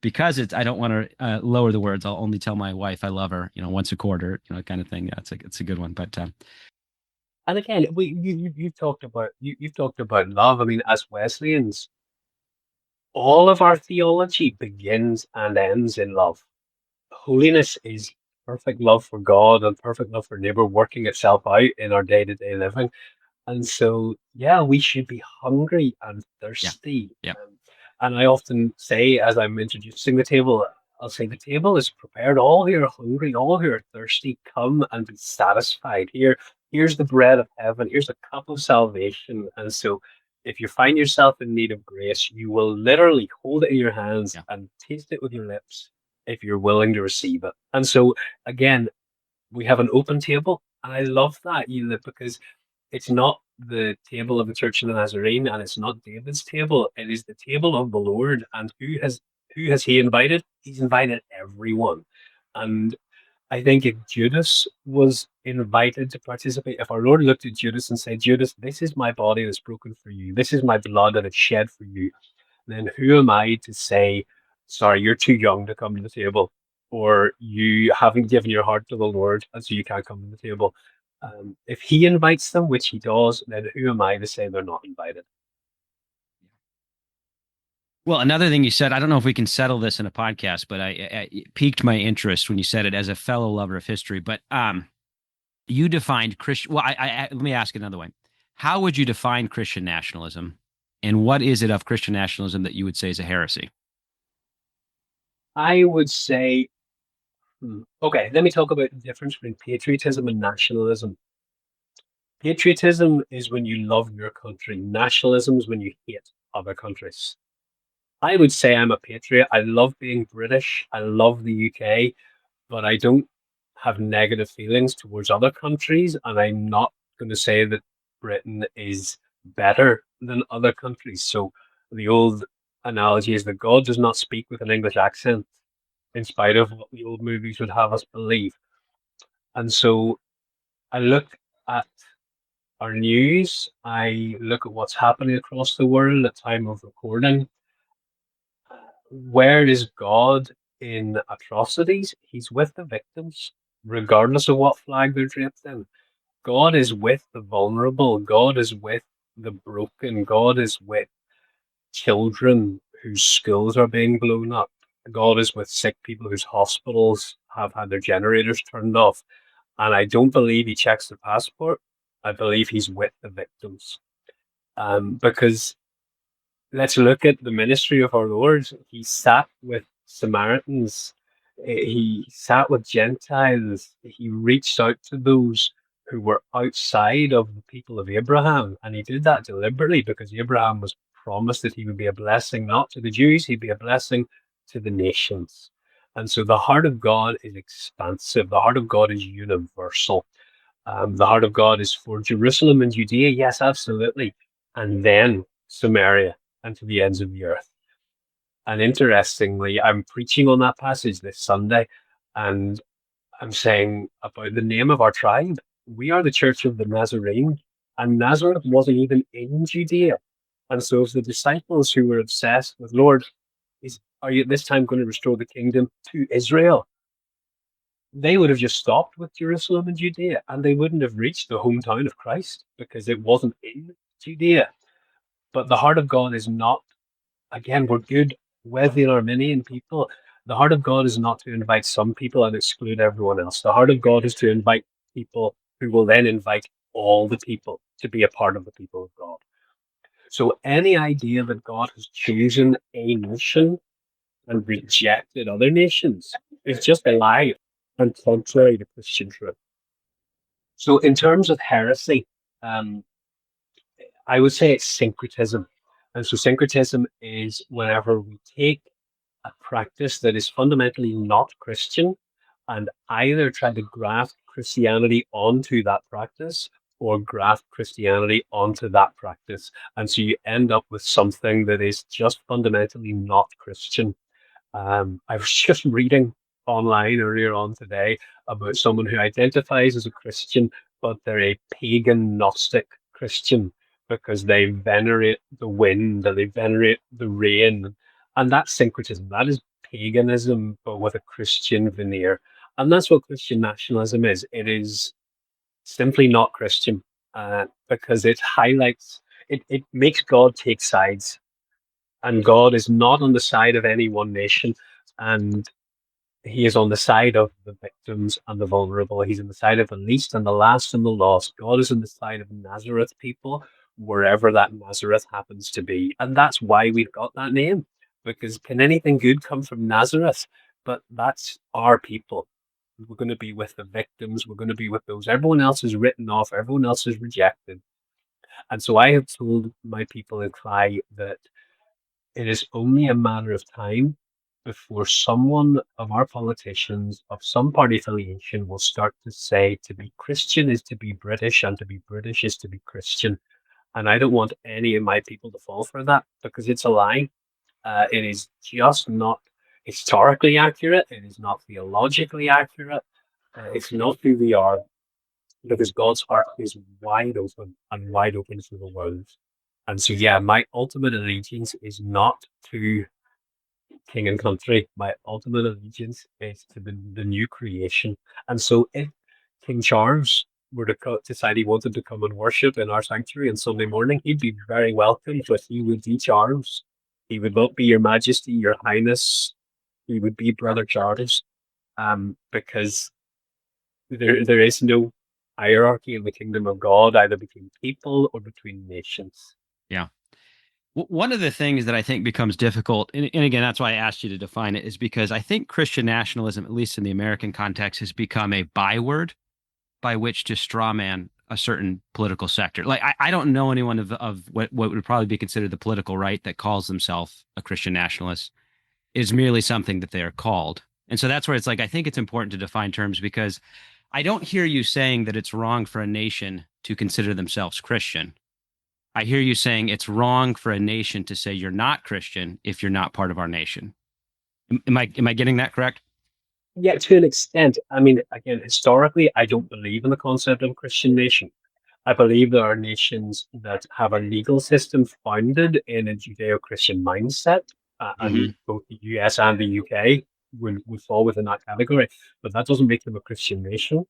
Because it's. I don't want to lower the words. I'll only tell my wife I love her. Once a quarter. Kind of thing. Yeah, it's a good one. But And again, you've talked about you've talked about love. I mean, as Wesleyans, all of our theology begins and ends in love. Holiness is perfect love for God and perfect love for neighbor working itself out in our day-to-day living. And so, yeah, we should be hungry and yeah, thirsty. yeah, And I often say, as I'm introducing the table, I'll say the table is prepared. All who are hungry, all who are thirsty, come and be satisfied. Here's the bread of heaven. Here's a cup of salvation. And so, if you find yourself in need of grace, you will literally hold it in your hands yeah. and taste it with your lips if you're willing to receive it. And so, again, we have an open table, and I love that, because it's not the table of the Church of the Nazarene, and it's not David's table. It is the table of the Lord. And who has he invited? He's invited everyone. And I think if Judas was invited to participate, if our Lord looked at Judas and said, Judas, this is my body that's broken for you, this is my blood that is shed for you, then who am I to say, sorry, you're too young to come to the table, or you haven't given your heart to the Lord, and so you can't come to the table? If he invites them, which he does, then who am I to say they're not invited? Well, another thing you said, I don't know if we can settle this in a podcast, but it piqued my interest when you said it as a fellow lover of history. But you defined Christian. Well, let me ask another way. How would you define Christian nationalism, and what is it of Christian nationalism that you would say is a heresy? I would say, okay, let me talk about the difference between patriotism and nationalism. Patriotism is when you love your country. Nationalism is when you hate other countries. I would say I'm a patriot. I love being British. I love the UK, but I don't have negative feelings towards other countries. And I'm not going to say that Britain is better than other countries. So the old analogy is that God does not speak with an English accent, in spite of what the old movies would have us believe. And so I look at our news, I look at what's happening across the world at time of recording. Where is God in atrocities? He's with the victims, regardless of what flag they're draped in. God is with the vulnerable. God is with the broken. God is with children whose schools are being blown up. God is with sick people whose hospitals have had their generators turned off. And I don't believe he checks their passport. I believe he's with the victims. Because let's look at the ministry of our Lord. He sat with Samaritans, he sat with Gentiles, he reached out to those who were outside of the people of Abraham. And he did that deliberately because Abraham was promised that he would be a blessing not to the Jews, he'd be a blessing to the nations. And so the heart of God is expansive, the heart of God is universal. The heart of God is for Jerusalem and Judea, yes, absolutely. And then Samaria and to the ends of the earth. And interestingly, I'm preaching on that passage this Sunday, and I'm saying about the name of our tribe. We are the Church of the Nazarene, and Nazareth wasn't even in Judea. And so, if the disciples who were obsessed with, Lord, are you at this time going to restore the kingdom to Israel? They would have just stopped with Jerusalem and Judea, and they wouldn't have reached the hometown of Christ because it wasn't in Judea. But the heart of God is not, again, we're good Wesleyan Arminian people. The heart of God is not to invite some people and exclude everyone else. The heart of God is to invite people who will then invite all the people to be a part of the people of God. So any idea that God has chosen a nation and rejected other nations is just a lie and contrary to Christian truth. So in terms of heresy, um, I would say it's syncretism. And so syncretism is whenever we take a practice that is fundamentally not Christian and either try to graft Christianity onto that practice or graft Christianity onto that practice. And so you end up with something that is just fundamentally not Christian. I was just reading online earlier on today about someone who identifies as a Christian but they're a pagan Gnostic Christian because they venerate the wind and they venerate the rain. And that's syncretism. That is paganism, but with a Christian veneer. And that's what Christian nationalism is. It is simply not Christian because it highlights, it makes God take sides. And God is not on the side of any one nation. And he is on the side of the victims and the vulnerable. He's on the side of the least and the last and the lost. God is on the side of Nazareth people, wherever that Nazareth happens to be. And that's why we've got that name, because can anything good come from Nazareth? But that's our people. We're going to be with the victims. We're going to be with those. Everyone else is written off. Everyone else is rejected. And so I have told my people in Llay that it is only a matter of time before someone of our politicians of some party affiliation will start to say to be Christian is to be British and to be British is to be Christian. And I don't want any of my people to fall for that because it's a lie. It is just not historically accurate. It is not theologically accurate. It's not who we are because God's heart is wide open and wide open to the world. And so, yeah, my ultimate allegiance is not to king and country. My ultimate allegiance is to the new creation. And so, if King Charles were to decide he wanted to come and worship in our sanctuary on Sunday morning, he'd be very welcome, but he would be Charles. He would not be Your Majesty, Your Highness. He would be Brother Charles, because there is no hierarchy in the kingdom of God, either between people or between nations. Yeah. One of the things that I think becomes difficult, and again, that's why I asked you to define it, is because I think Christian nationalism, at least in the American context, has become a byword by which to strawman a certain political sector. Like, I don't know anyone of what would probably be considered the political right that calls themselves a Christian nationalist. Is merely something that they are called. And so that's where it's like, I think it's important to define terms because I don't hear you saying that it's wrong for a nation to consider themselves Christian. I hear you saying it's wrong for a nation to say you're not Christian if you're not part of our nation. Am I getting that correct? Yeah, to an extent. I mean, again, historically, I don't believe in the concept of a Christian nation. I believe there are nations that have a legal system founded in a Judeo-Christian mindset, and Mm-hmm. both the US and the UK would fall within that category. But that doesn't make them a Christian nation.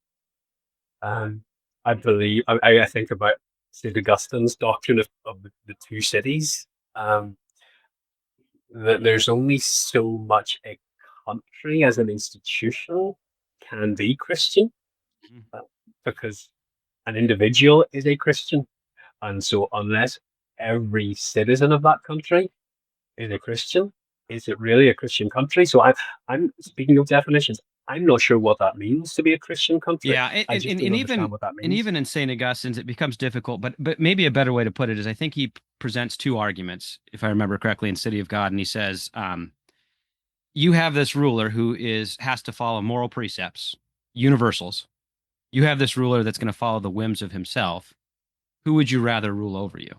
Um, I believe I think about St. Augustine's doctrine of the two cities. That there's only so much a country as an institution can be Christian, uh, because an individual is a Christian. And so, unless every citizen of that country is a Christian, is it really a Christian country? So, I'm speaking of definitions. I'm not sure what that means to be a Christian country. Yeah, I just don't understand what that and means. even in St. Augustine's, it becomes difficult. But maybe a better way to put it is, I think he presents two arguments, if I remember correctly, in City of God, and he says, you have this ruler who has to follow moral precepts, universals. You have this ruler that's going to follow the whims of himself. Who would you rather rule over you?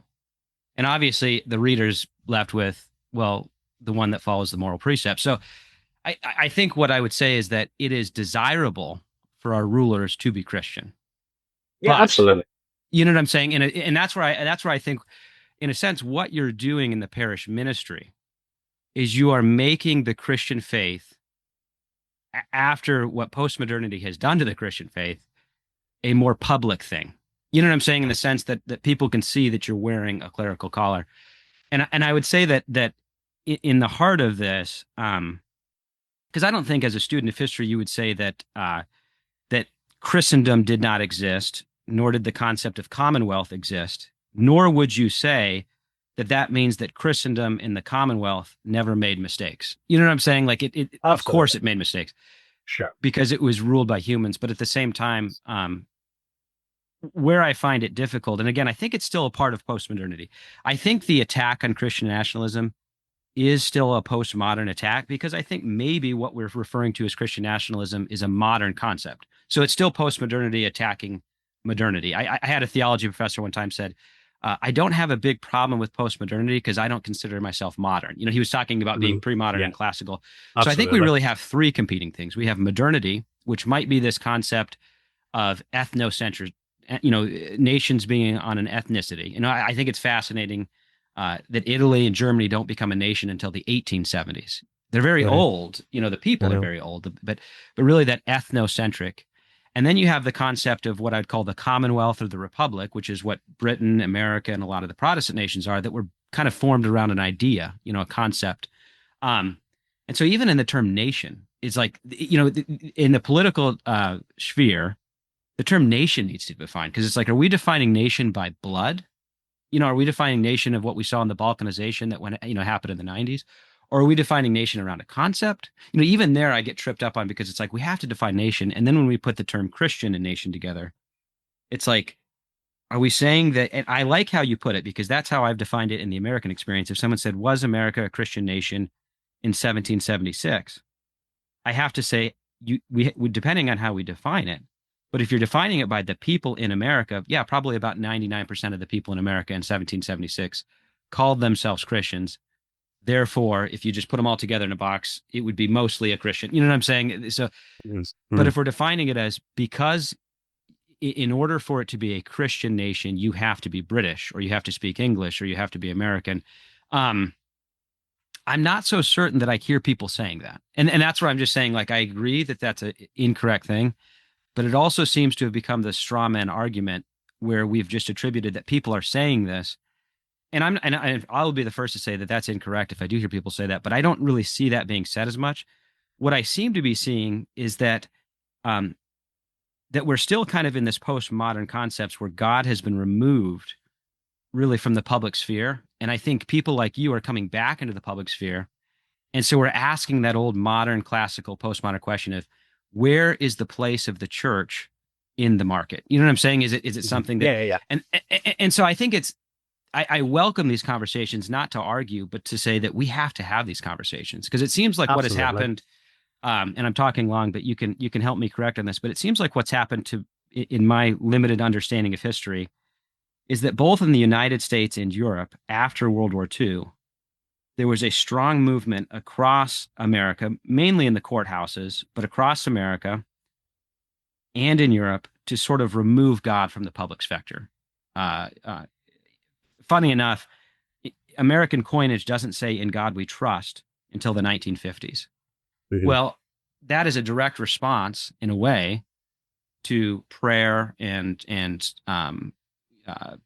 And obviously, the reader's left with, well, the one that follows the moral precepts. So I think what I would say is that it is desirable for our rulers to be Christian. Yeah, But absolutely. you know what I'm saying? And that's where I think, in a sense, what you're doing in the parish ministry is you are making the Christian faith, after what postmodernity has done to the Christian faith, a more public thing. You know what I'm saying? In the sense that people can see that you're wearing a clerical collar. And I would say that in the heart of this, because I don't think as a student of history you would say that Christendom did not exist, nor did the concept of Commonwealth exist, nor would you say that that means that Christendom in the Commonwealth never made mistakes. You know what I'm saying? Like of course Absolutely. it made mistakes Sure. because it was ruled by humans, but at the same time, where I find it difficult, and again, I think it's still a part of postmodernity. I think the attack on Christian nationalism is still a postmodern attack because I think maybe what we're referring to as Christian nationalism is a modern concept. So it's still postmodernity attacking modernity. I had a theology professor one time said, I don't have a big problem with postmodernity because I don't consider myself modern. You know, he was talking about being Mhm. pre-modern Yeah, and classical. So I think we absolutely. really have three competing things. We have modernity, which might be this concept of nations being on an ethnicity. I think it's fascinating that Italy and Germany don't become a nation until the 1870s. They're very Right. old. The I people are know. very old, but really that ethnocentric. And then you have the concept of what I'd call the Commonwealth or the Republic, which is what Britain, America, and a lot of the Protestant nations are, that were kind of formed around an idea, a concept. Um, and so even in the term nation, it's like, in the political sphere, the term nation needs to be defined, because it's like, are we defining nation by blood? Are we defining nation of what we saw in the balkanization that happened in the 90s? Or are we defining nation around a concept? Even there I get tripped up on, because it's like we have to define nation. And then when we put the term Christian and nation together, it's like, are we saying that? And I like how you put it, because that's how I've defined it in the American experience. If someone said, was America a Christian nation in 1776? I have to say, we depending on how we define it. But if you're defining it by the people in America, yeah, probably about 99% of the people in America in 1776 called themselves Christians. Therefore, if you just put them all together in a box, it would be mostly a Christian. You know what I'm saying? So, Yes. but if we're defining it as, because in order for it to be a Christian nation, you have to be British, or you have to speak English, or you have to be American. Um, I'm not so certain that I hear people saying that. And that's where I'm just saying, like, I agree that that's an incorrect thing, but it also seems to have become the straw man argument, where we've just attributed that people are saying this. I'll be the first to say that that's incorrect if I do hear people say that, but I don't really see that being said as much. What I seem to be seeing is that um, that we're still kind of in this postmodern concepts where God has been removed really from the public sphere. And I think people like you are coming back into the public sphere. And so we're asking that old modern, classical, postmodern question of, where is the place of the church in the market? You know what I'm saying? Is it Mhm. something that, Yeah, yeah, yeah. and so I think I welcome these conversations, not to argue, but to say that we have to have these conversations, because it seems like what has Absolutely. happened, and I'm talking long, but you can help me correct on this, but it seems like what's happened in my limited understanding of history, is that both in the United States and Europe after World War II, there was a strong movement across America, mainly in the courthouses, but across America and in Europe, to sort of remove God from the public specter. Uh, uh, Funny enough, American coinage doesn't say "In God We Trust" until the 1950s. Mhm. Well, that is a direct response, in a way, to prayer and uh,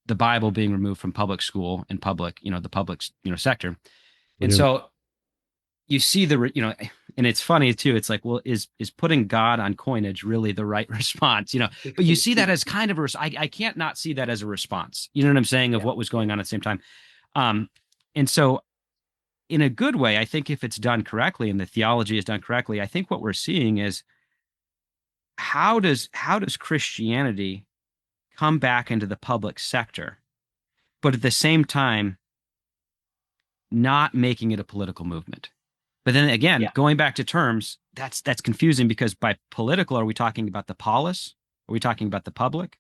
the Bible being removed from public school and the public sector. And Brilliant. so you see and it's funny too. It's like, well, is putting God on coinage really the right response? But you see that as kind of I can't not see that as a response. You know what I'm saying, of Yeah. what was going on at the same time. Um, and so in a good way, I think if it's done correctly and the theology is done correctly, I think what we're seeing is, how does Christianity come back into the public sector, but at the same time not making it a political movement. But then again, Yeah. going back to terms, that's confusing, because by political, are we talking about the polis? Are we talking about the public?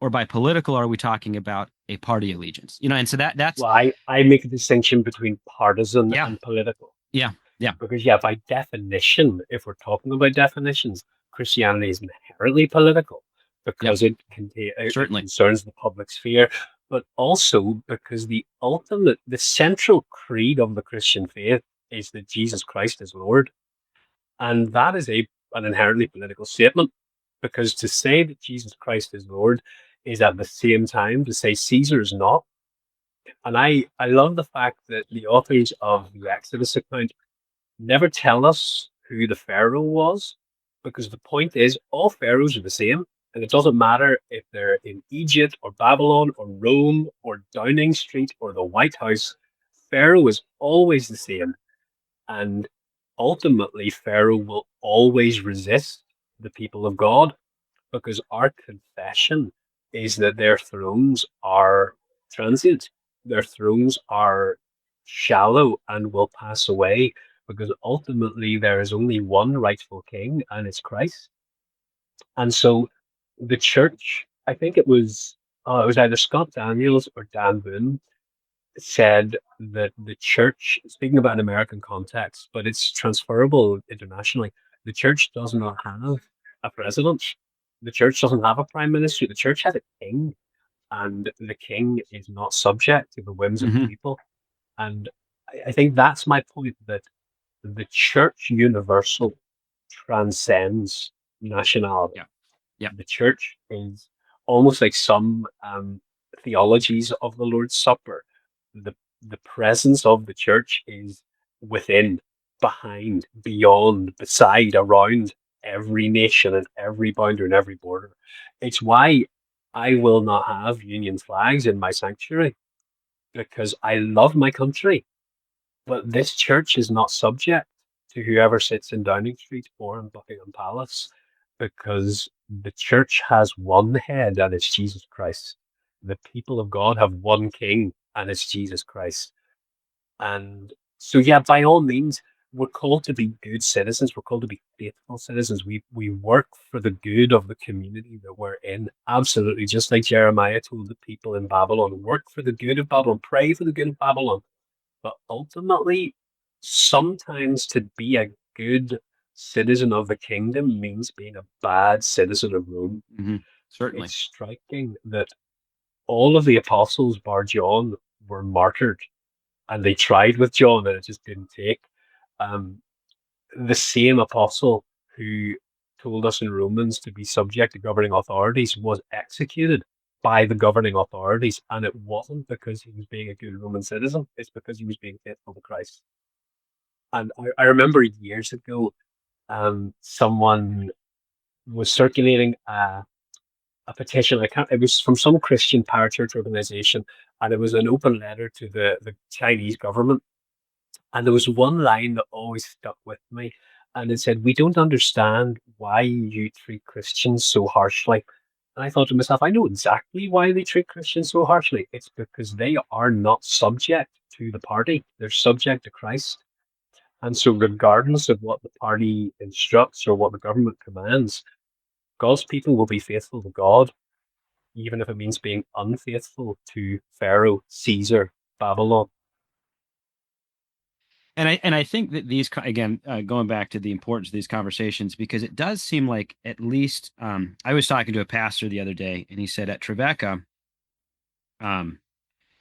Or by political, are we talking about a party allegiance? And so that's Well, I make a distinction between partisan yeah, and political. yeah, yeah, Because, yeah, by definition, if we're talking about definitions, Christianity is inherently political yep, because it certainly. concerns the public sphere, but also because the central creed of the Christian faith is that Jesus Christ is Lord. And that is an inherently political statement, because to say that Jesus Christ is Lord is at the same time to say Caesar is not. And I love the fact that the authors of the Exodus account never tell us who the pharaoh was, because the point is all pharaohs are the same, and it doesn't matter if they're in Egypt or Babylon or Rome or Downing Street or the White House. Pharaoh is always the same, and ultimately Pharaoh will always resist the people of God, because our confession is that their thrones are transient. Their thrones are shallow and will pass away, because ultimately there is only one rightful king, and it's Christ. And so the church, I think it was either Scott Daniels or Dan Boone, said that the church, speaking about an American context, but it's transferable internationally, the church does not have a president. The church doesn't have a prime minister. The church has a king, and the king is not subject to the whims of the Hmm. people. And I think that's my point, that the church universal transcends nationality. Yeah. Yeah. The church is almost like some theologies of the Lord's Supper. The the presence of the church is within, behind, beyond, beside, around every nation and every boundary and every border. It's why I will not have Union flags in my sanctuary, because I love my country, but this church is not subject to whoever sits in Downing Street or in Buckingham Palace, because the church has one head, and it's Jesus Christ. The people of God have one king, and it's Jesus Christ. And so, yeah, by all means, we're called to be good citizens. We're called to be faithful citizens. We work for the good of the community that we're in. Absolutely. Just like Jeremiah told the people in Babylon, work for the good of Babylon, pray for the good of Babylon. But ultimately, sometimes to be a good citizen of the kingdom means being a bad citizen of Rome. Hmm. Certainly. It's striking that all of the apostles, bar John, were martyred, and they tried with John and it just didn't take. Um, the same apostle who told us in Romans to be subject to governing authorities was executed by the governing authorities, and it wasn't because he was being a good Roman citizen, it's because he was being faithful to Christ. And I remember years ago, someone was circulating a petition. I can't. It was from some Christian parachurch organization, and it was an open letter to the Chinese government. And there was one line that always stuck with me, and it said, "We don't understand why you treat Christians so harshly." And I thought to myself, I know exactly why they treat Christians so harshly. It's because they are not subject to the party; they're subject to Christ. And so, regardless of what the party instructs or what the government commands, God's people will be faithful to God, even if it means being unfaithful to Pharaoh, Caesar, Babylon. And I think that these again, going back to the importance of these conversations, because it does seem like, at least, I was talking to a pastor the other day, and he said at Trevecca, um,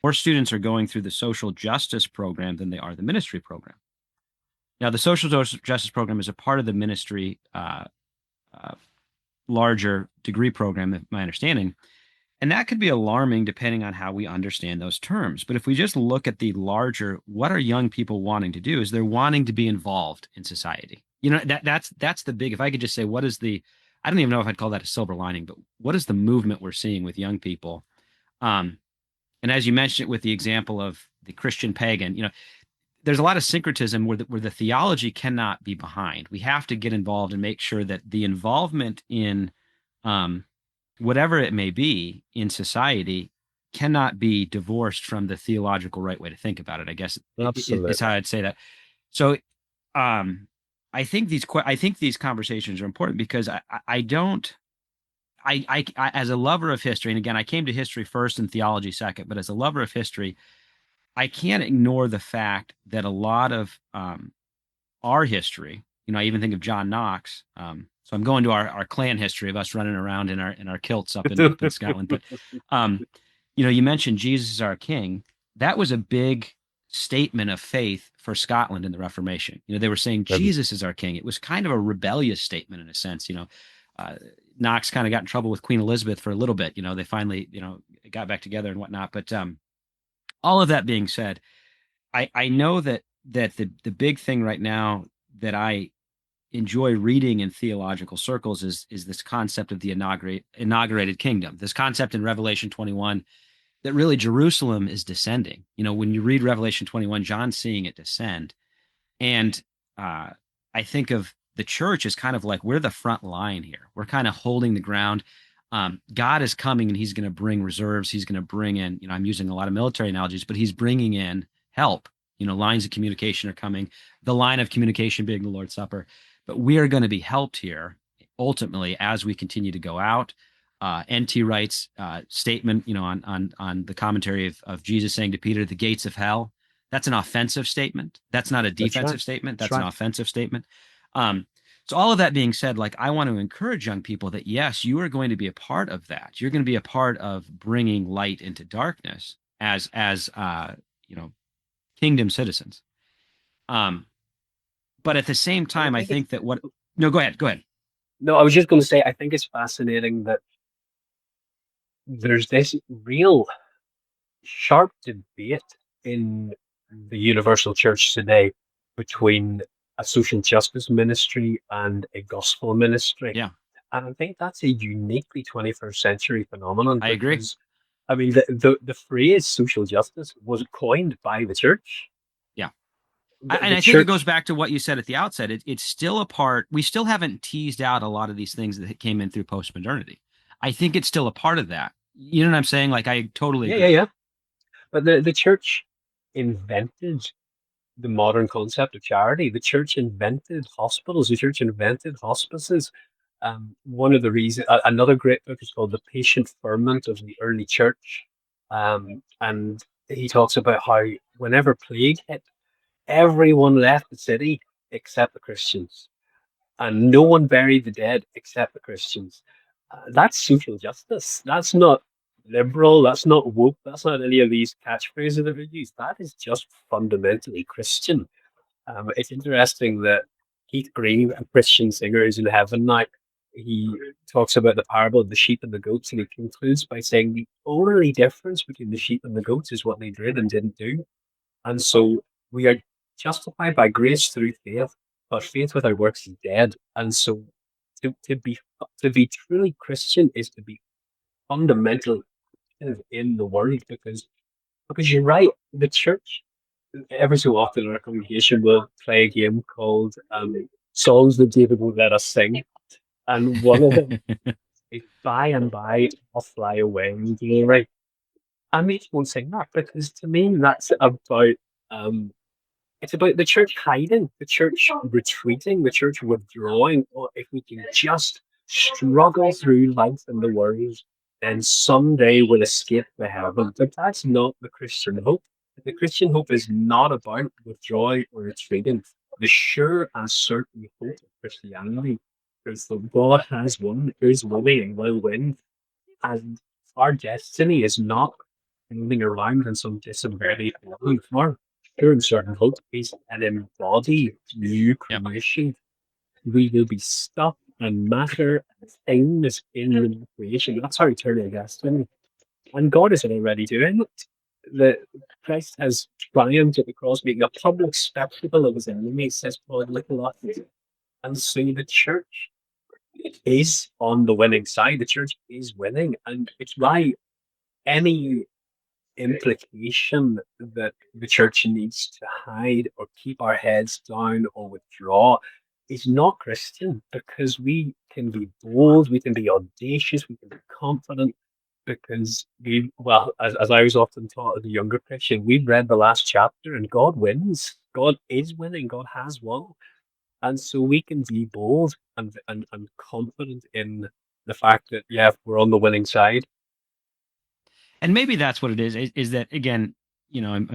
more students are going through the social justice program than they are the ministry program. Now, the social justice program is a part of the ministry uh, larger degree program, my understanding. And that could be alarming depending on how we understand those terms. But if we just look at the larger, what are young people wanting to do, is they're wanting to be involved in society. That's the big, if I could just say, what is the, I don't even know if I'd call that a silver lining, but what is the movement we're seeing with young people? Um, and as you mentioned it with the example of the Christian pagan, there's a lot of syncretism where the theology cannot be behind. We have to get involved and make sure that the involvement in um, whatever it may be in society cannot be divorced from the theological right way to think about it. I guess is how Absolutely. I'd say that. So, um, I think these conversations are important because I don't. As a lover of history, and again, I came to history first and theology second, but as a lover of history, I can't ignore the fact that a lot of our history, I even think of John Knox. So I'm going to our clan history of us running around in our kilts up in Scotland. But um, you mentioned Jesus is our King. That was a big statement of faith for Scotland in the Reformation. They were saying Um, Jesus is our King. It was kind of a rebellious statement in a sense. Uh, Knox kind of got in trouble with Queen Elizabeth for a little bit. They finally got back together and whatnot. But all of that being said, I know that the big thing right now that I enjoy reading in theological circles is this concept of the inaugurated kingdom. This concept in Revelation 21 that really Jerusalem is descending. When you read Revelation 21, John's seeing it descend, and uh, I think of the church as kind of like we're the front line here. We're kind of holding the ground. God is coming, and He's going to bring reserves. He's going to bring in. I'm using a lot of military analogies, but He's bringing in help. Lines of communication are coming. The line of communication being the Lord's Supper, but we are going to be helped here ultimately as we continue to go out. N.T. Wright's statement, on the commentary of Jesus saying to Peter, "The gates of hell." That's an offensive statement. That's not a that's right. defensive statement. That's That's an right. offensive statement. Um, So all of that being said, like I want to encourage young people that yes, you are going to be a part of that. You're going to be a part of bringing light into darkness as you know, kingdom citizens. Um, but at the same And I time, I think it's think that what no, go ahead, go ahead. no, I was just going to say, I think it's fascinating that there's this real sharp debate in the universal church today between a social justice ministry and a gospel ministry. Yeah, And I think that's a uniquely 21st century phenomenon I agree. because, I mean, the phrase social justice was coined by the church. Yeah. The And I think it goes church, back to what you said at the outset. It's still a part. We still haven't teased out a lot of these things that came in through postmodernity. I think it's still a part of that. You know what I'm saying? Like I totally yeah, yeah, agree. yeah. But the church invented the modern concept of charity. The church invented hospitals. The church invented hospices. One of the reasons, another great book is called The Patient Ferment of the Early Church. And he talks about how whenever plague hit, everyone left the city except the Christians, and no one buried the dead except the Christians. That's social justice. That's not liberal. That's not woke. That's not any of these catchphrases that we use. That is just fundamentally Christian. It's interesting that Keith Green, a Christian singer, is in heaven now. He talks about the parable of the sheep and the goats, and he concludes by saying the only difference between the sheep and the goats is what they did and didn't do. And so we are justified by grace through faith, but faith without works is dead. And so to be truly Christian is to be fundamental in the world because you're right, the church every so often our congregation will play a game called Songs That David Won't Let Us Sing. And one of them is By and By I'll Fly Away in Glory. I mean, won't sing that because to me that's about um it's about the church hiding, the church retreating, the church withdrawing. Or if we can just struggle through life and the worries, then someday we'll escape to heaven. But that's not the Christian hope. The Christian hope is not about withdrawing or retreating. The sure and certain hope of Christianity is that God has won, is winning, and will win. And our destiny is not moving around in some disembodied world. Our pure and certain hope is an embodied new Yep. creation. We will be stuff and matter and things in the new creation. That's our eternal destiny. And God is already doing it. The Christ has triumphed at the cross, making a public spectacle of his enemies, says Paul in Colossians. And so the church is on the winning side. The church is winning. And it's why any implication that the church needs to hide or keep our heads down or withdraw is not Christian because we can be bold, we can be audacious, we can be confident because well, as I was often taught as a younger Christian, we've read the last chapter and God wins. God is winning, God has won. And so we can be bold and confident in the fact that, yeah, we're on the winning side. And maybe that's what it is that again, you know,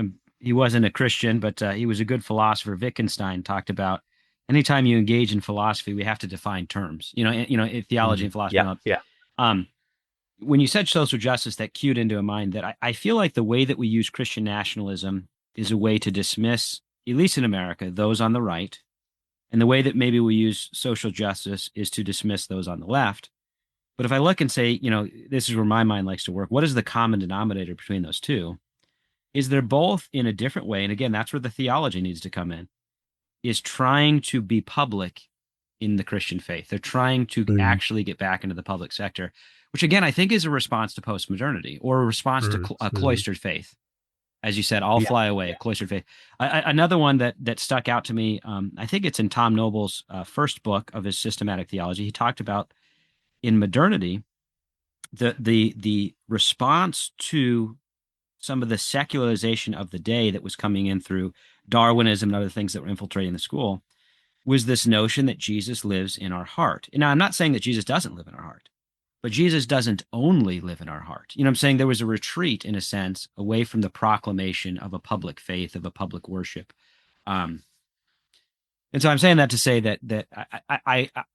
he wasn't a Christian, but he was a good philosopher. Wittgenstein talked about anytime you engage in philosophy, we have to define terms. In theology and philosophy. Yeah, yeah. Um, when you said social justice, that cued into a mind that I feel like the way that we use Christian nationalism is a way to dismiss, at least in America, those on the right, and the way that maybe we use social justice is to dismiss those on the left. But if I look and say, this is where my mind likes to work, what is the common denominator between those two? Is they're both in a different way. And again, that's where the theology needs to come in, is trying to be public in the Christian faith. They're trying to Mm, actually get back into the public sector, which again, I think is a response to postmodernity or a response to mm, a mm. cloistered faith. As you said, all Yeah. fly away, a cloistered faith. Another one that stuck out to me, I think it's in Tom Noble's first book of his systematic theology. He talked about in modernity, the response to some of the secularization of the day that was coming in through Darwinism and other things that were infiltrating the school was this notion that Jesus lives in our heart. And now, I'm not saying that Jesus doesn't live in our heart, but Jesus doesn't only live in our heart. You know what I'm saying? There was a retreat, in a sense, away from the proclamation of a public faith, of a public worship. Um, And so I'm saying that to say that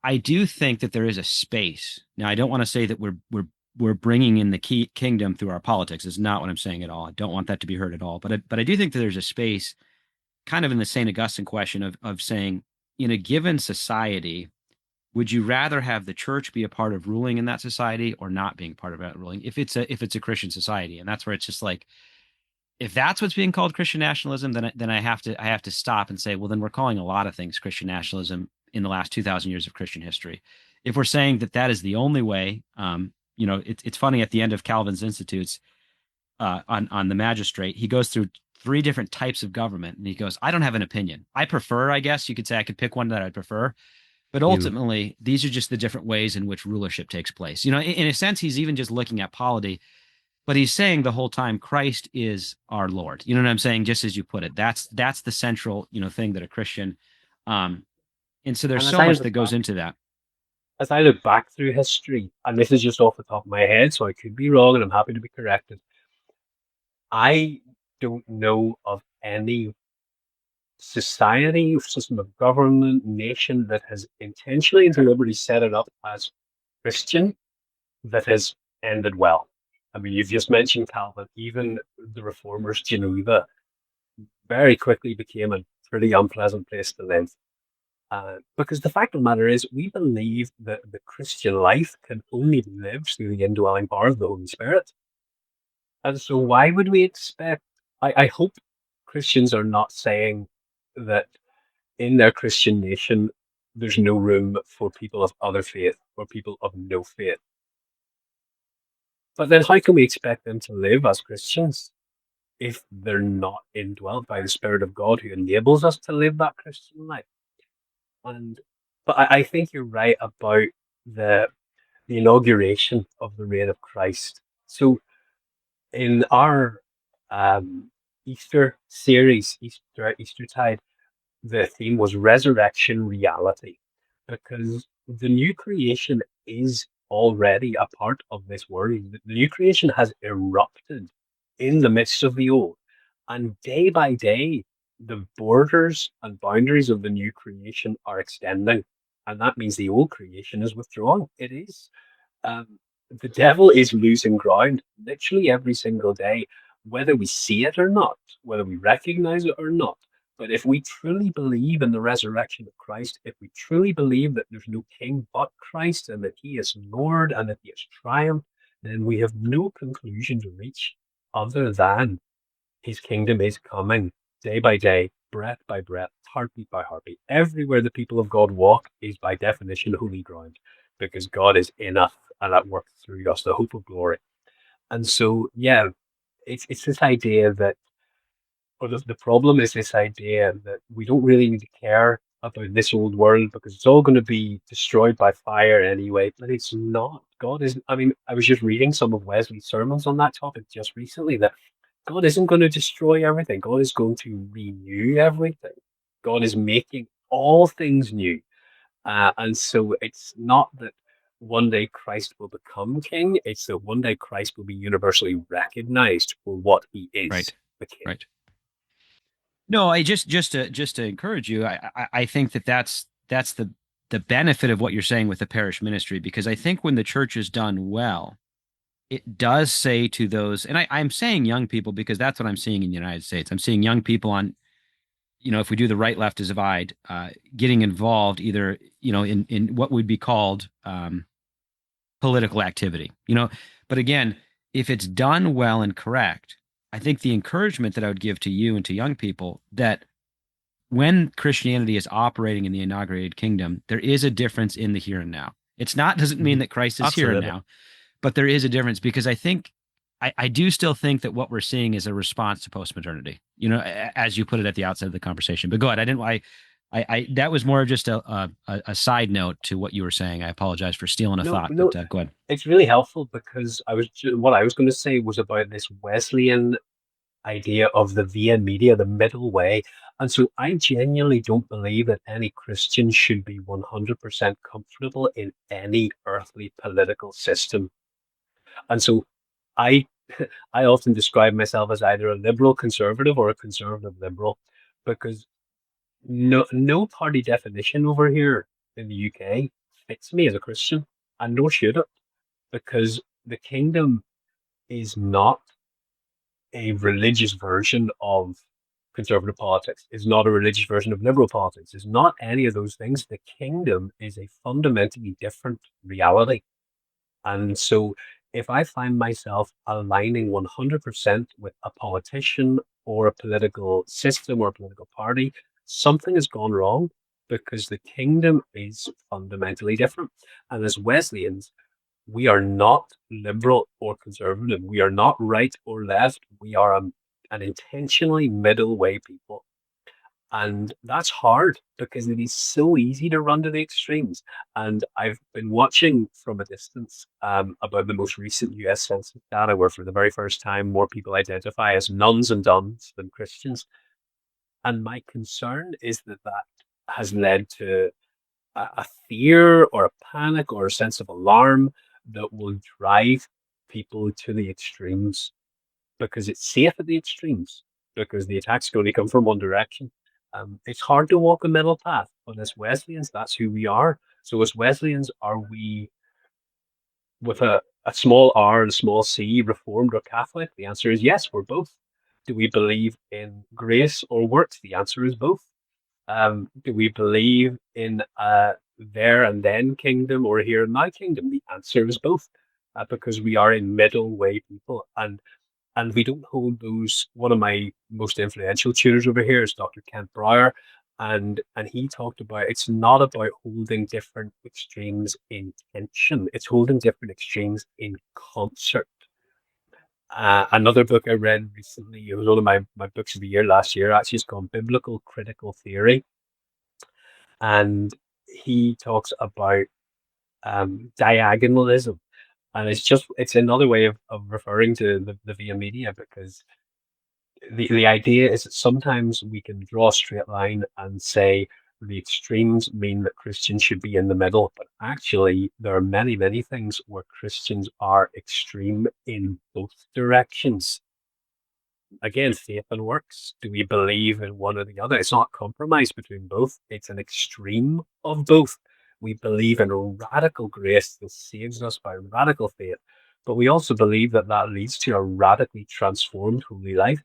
I do think that there is a space. Now, I don't want to say that we're bringing in the kingdom through our politics. Is not what I'm saying at all. I don't want that to be heard at all. But I do think that there's a space, kind of in the Saint Augustine question of saying, in a given society, would you rather have the church be a part of ruling in that society or not being part of that ruling? If it's a Christian society, and that's where it's just like, if that's what's being called Christian nationalism, then I have to stop and say, well, then we're calling a lot of things Christian nationalism in the last 2,000 years of Christian history. If we're saying that that is the only way, it's funny, at the end of Calvin's Institutes, on the magistrate, he goes through three different types of government, and he goes, I don't have an opinion. I prefer, I guess you could say, I could pick one that I prefer, but Yeah. ultimately, these are just the different ways in which rulership takes place. In a sense, he's even just looking at polity, but he's saying the whole time Christ is our Lord. You know what I'm saying? Just as you put it, that's the central thing that a Christian, um, and so there's And so much that goes into that. as I look back through history, and this is just off the top of my head, so I could be wrong, and I'm happy to be corrected. I don't know of any society, system of government, nation that has intentionally and deliberately set it up as Christian that has ended well. I mean, you've just mentioned Calvin. Even the reformers, Geneva, very quickly became a pretty unpleasant place to live. Because the fact of the matter is, we believe that the Christian life can only be lived through the indwelling power of the Holy Spirit. And so, why would we expect? I hope Christians are not saying that in their Christian nation, there's no room for people of other faith or people of no faith. But then, how can we expect them to live as Christians if they're not indwelt by the Spirit of God who enables us to live that Christian life? And but I think you're right about the the inauguration of the reign of Christ. So in our Easter series, Eastertide, the theme was resurrection reality, because the new creation is already a part of this world. The new creation has erupted in the midst of the old, and day by day, the borders and boundaries of the new creation are extending, and that means the old creation is withdrawing. It is. Um, the devil is losing ground literally every single day, whether we see it or not, whether we recognize it or not. But if we truly believe in the resurrection of Christ, if we truly believe that there's no king but Christ and that he is Lord and that he has triumphed, then we have no conclusion to reach other than his kingdom is coming day by day, breath by breath, heartbeat by heartbeat. Everywhere the people of God walk is by definition holy ground because God is in us and at work through us, the hope of glory. And so, yeah, it's this idea that, or the problem is this idea that we don't really need to care about this old world because it's all going to be destroyed by fire anyway. But it's not. God is. I mean, I was just reading some of Wesley's sermons on that topic just recently. That God isn't going to destroy everything. God is going to renew everything. God is making all things new. And so it's not that one day Christ will become king, it's that one day Christ will be universally recognized for what he is, Right, the king. right. No, I just to encourage you, I think that's the benefit of what you're saying with the parish ministry, because I think when the church is done well, it does say to those, and I'm saying young people because that's what I'm seeing in the United States. I'm seeing young people on, if we do the right left divide, getting involved either, in what would be called political activity, But again, if it's done well and correct, I think the encouragement that I would give to you and to young people that when Christianity is operating in the inaugurated kingdom, there is a difference in the here and now. Doesn't mean Mhm. that Christ is here and Absolutely. now, but there is a difference because I do still think that what we're seeing is a response to post-modernity, as you put it at the outset of the conversation. But go ahead. That was more of just a side note to what you were saying. I apologize for stealing a No, thought, but no, go ahead. it's really helpful because what I was going to say was about this Wesleyan idea of the via media, the middle way. And so I genuinely don't believe that any Christian should be 100% comfortable in any earthly political system. And so I I often describe myself as either a liberal conservative or a conservative liberal because no party definition over here in the UK fits me as a Christian, and nor should it, because the kingdom is not a religious version of conservative politics, is not a religious version of liberal politics, is not any of those things. The kingdom is a fundamentally different reality. And so if I find myself aligning 100% with a politician or a political system or a political party, something has gone wrong because the kingdom is fundamentally different. And as Wesleyans, we are not liberal or conservative. We are not right or left. We are an intentionally middle way people. And that's hard because it is so easy to run to the extremes. And I've been watching from a distance about the most recent US Census data, where for the very first time, more people identify as nuns and duns than Christians. And my concern is that that has led to a fear or a panic or a sense of alarm that will drive people to the extremes because it's safe at the extremes, because the attacks can only come from one direction. It's hard to walk a middle path, but as Wesleyans, that's who we are. So, as Wesleyans, are we with a small r and a small c, Reformed or Catholic? The answer is yes, we're both. Do we believe in grace or works? The answer is both. Do we believe in a there and then kingdom or here and now kingdom? The answer is both, because we are in middle way people, and we don't hold those. One of my most influential tutors over here is Dr. Kent Brower, and he talked about it's not about holding different extremes in tension; it's holding different extremes in concert. Another book I read recently, it was one of my books of the year last year, actually, it's called Biblical Critical Theory. And he talks about diagonalism. And it's another way of referring to the via media, because the idea is that sometimes we can draw a straight line and say the extremes mean that Christians should be in the middle, but actually there are many, many things where Christians are extreme in both directions. Again, faith and works. Do we believe in one or the other? It's not compromise between both. It's an extreme of both. We believe in radical grace that saves us by radical faith, but we also believe that that leads to a radically transformed holy life.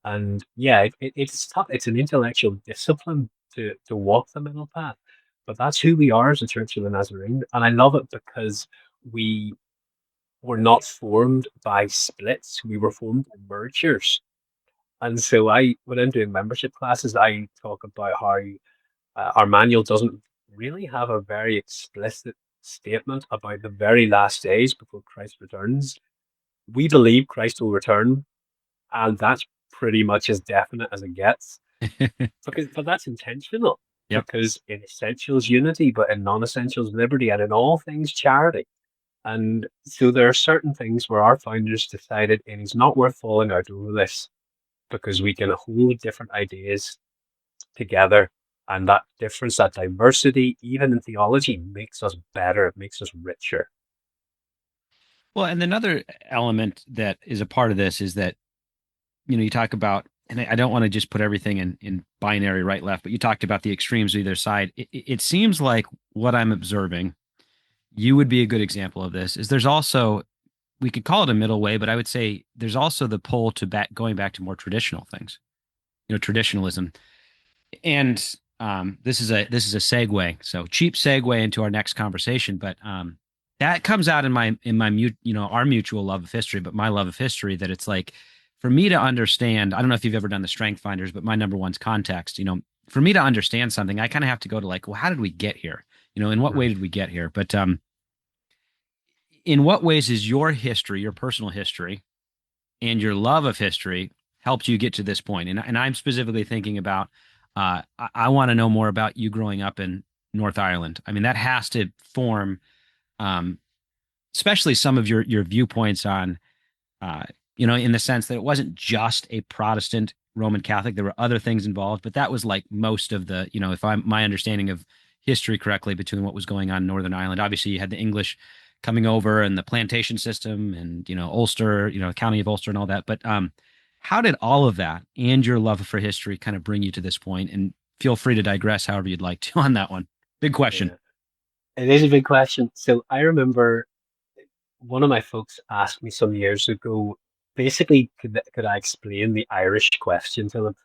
And yeah, it's tough. It's an intellectual discipline to walk the middle path, but that's who we are as a Church of the Nazarene, and I love it because we were not formed by splits. We were formed by mergers. And so when I'm doing membership classes, I talk about how our manual doesn't really have a very explicit statement about the very last days before Christ returns. We believe Christ will return, and that's pretty much as definite as it gets. But that's intentional, Yep. because in essentials unity, but in non-essentials liberty, and in all things charity. And so there are certain things where our founders decided it is not worth falling out over this, because we can hold different ideas together. And that difference, that diversity, even in theology, makes us better. It makes us richer. Well, and another element that is a part of this is that, you talk about, and I don't want to just put everything in binary right left, but you talked about the extremes of either side. It seems like what I'm observing, you would be a good example of this, is there's also, we could call it a middle way, but I would say there's also the pull to going back to more traditional things, traditionalism. And this is a segue, so cheap segue into our next conversation, but that comes out in our mutual love of history, but my love of history, that it's like, for me to understand, I don't know if you've ever done the strength finders, but my number one's context. For me to understand something, I kind of have to go to like, well, how did we get here? In what way Mm. did we get here? But in what ways is your history, your personal history, and your love of history helped you get to this point? And I'm specifically thinking about, I want to know more about you growing up in North Ireland. I mean, that has to form, um, especially some of your viewpoints on, in the sense that it wasn't just a Protestant Roman Catholic. There were other things involved, but that was like most of the, if I'm my understanding of history correctly, between what was going on in Northern Ireland. Obviously, you had the English coming over and the plantation system, and Ulster, county of Ulster and all that. But how did all of that and your love for history kind of bring you to this point? And feel free to digress however you'd like to on that one. Big question. Yeah, it is a big question. So I remember one of my folks asked me some years ago, basically, could I explain the Irish question to them?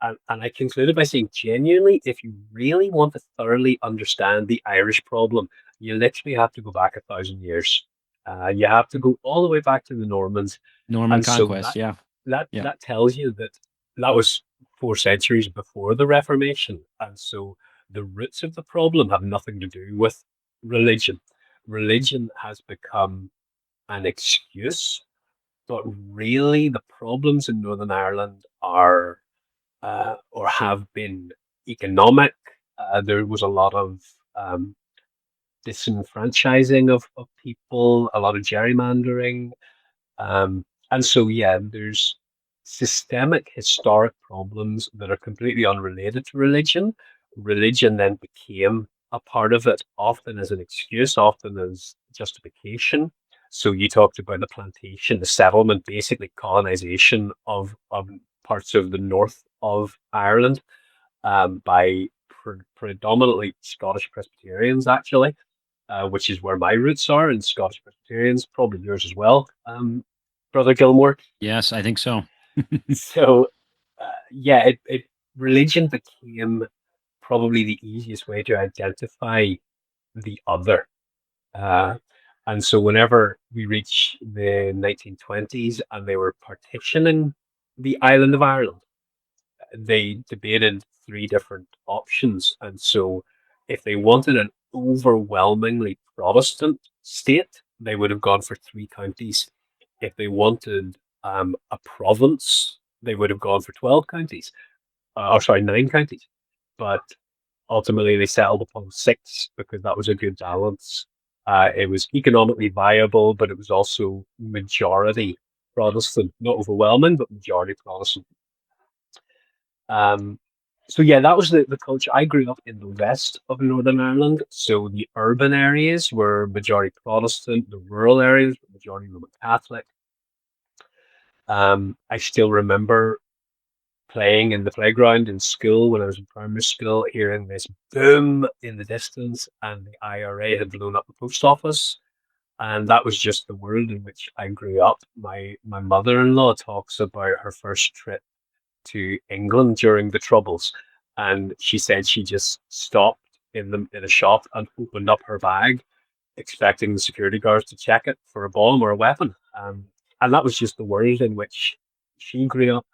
And I concluded by saying, genuinely, if you really want to thoroughly understand the Irish problem, you literally have to go back 1,000 years. You have to go all the way back to the Normans, Norman and so conquest. Yeah. Yeah. that tells you that that was 4 centuries before the Reformation, and so the roots of the problem have nothing to do with religion. Religion has become an excuse, but really the problems in Northern Ireland are or have been economic. There was a lot of disenfranchising of people, a lot of gerrymandering. And so, yeah, there's systemic historic problems that are completely unrelated to religion. Religion then became a part of it, often as an excuse, often as justification. So you talked about the plantation, the settlement, basically colonization of parts of the north of Ireland by predominantly Scottish Presbyterians, actually, which is where my roots are in Scottish Presbyterians, probably yours as well, Brother Gilmour. Yes, I think so. So, yeah, religion became probably the easiest way to identify the other. Uh, and so, whenever we reach the 1920s and they were partitioning the island of Ireland, they debated three different options. And so, if they wanted an overwhelmingly Protestant state, they would have gone for 3 counties. If they wanted a province, they would have gone for 12 counties, or sorry, 9 counties. But ultimately, they settled upon six because that was a good balance. It was economically viable, but it was also majority Protestant, not overwhelming, but majority Protestant. Um, so yeah, that was the culture. I grew up in the west of Northern Ireland, so the urban areas were majority Protestant, the rural areas were majority Roman Catholic. I still remember playing in the playground in school when I was in primary school, hearing this boom in the distance, and the IRA had blown up the post office. And that was just the world in which I grew up. My mother-in-law talks about her first trip to England during the Troubles, and she said she just stopped in a shop and opened up her bag, expecting the security guards to check it for a bomb or a weapon. And that was just the world in which she grew up.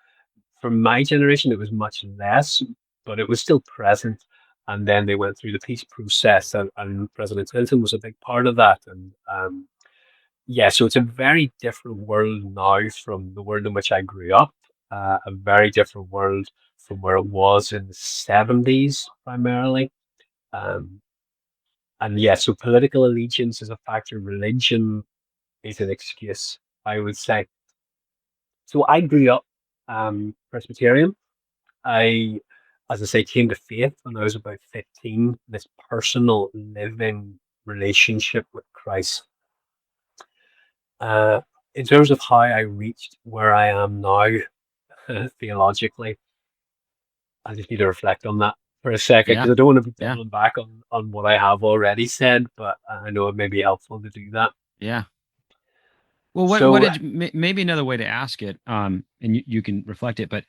For my generation, it was much less, but it was still present. And then they went through the peace process, and President Clinton was a big part of that. And yeah, so it's a very different world now from the world in which I grew up, a very different world from where it was in the 70s primarily. Um, and yeah, so political allegiance is a factor, religion is an excuse, I would say. So I grew up Presbyterian. I, as I say, came to faith when I was about 15, this personal living relationship with Christ. Uh, in terms of how I reached where I am now, theologically, I just need to reflect on that for a second Yeah. because I don't want to be Yeah. doubling back on what I have already said, but I know it may be helpful to do that. Yeah. Well, what So, did maybe another way to ask it, and you can reflect it, but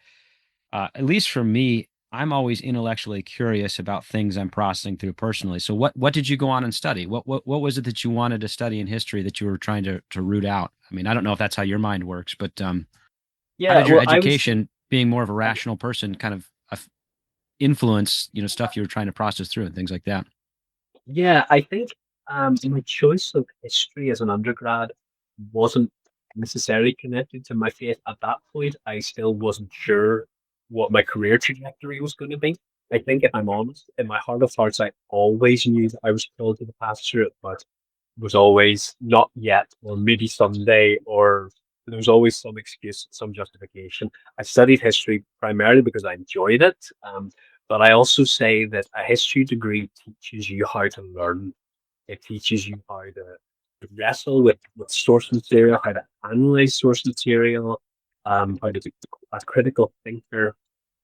at least for me, I'm always intellectually curious about things I'm processing through personally. So what did you go on and study? What was it that you wanted to study in history that you were trying to root out? I mean, I don't know if that's how your mind works, but how yeah, did your well, I was, education, being more of a rational person, kind of influence, stuff you were trying to process through and things like that? yeah, I think my choice of history as an undergrad wasn't necessarily connected to my faith at that point. I still wasn't sure what my career trajectory was going to be. I think, if I'm honest, in my heart of hearts, I always knew that I was called to the pastorate, but was always not yet, or maybe someday, or there was always some excuse, some justification. I studied history primarily because I enjoyed it, but I also say that a history degree teaches you how to learn. It teaches you how to wrestle with source material, how to analyze source material, how to be a critical thinker,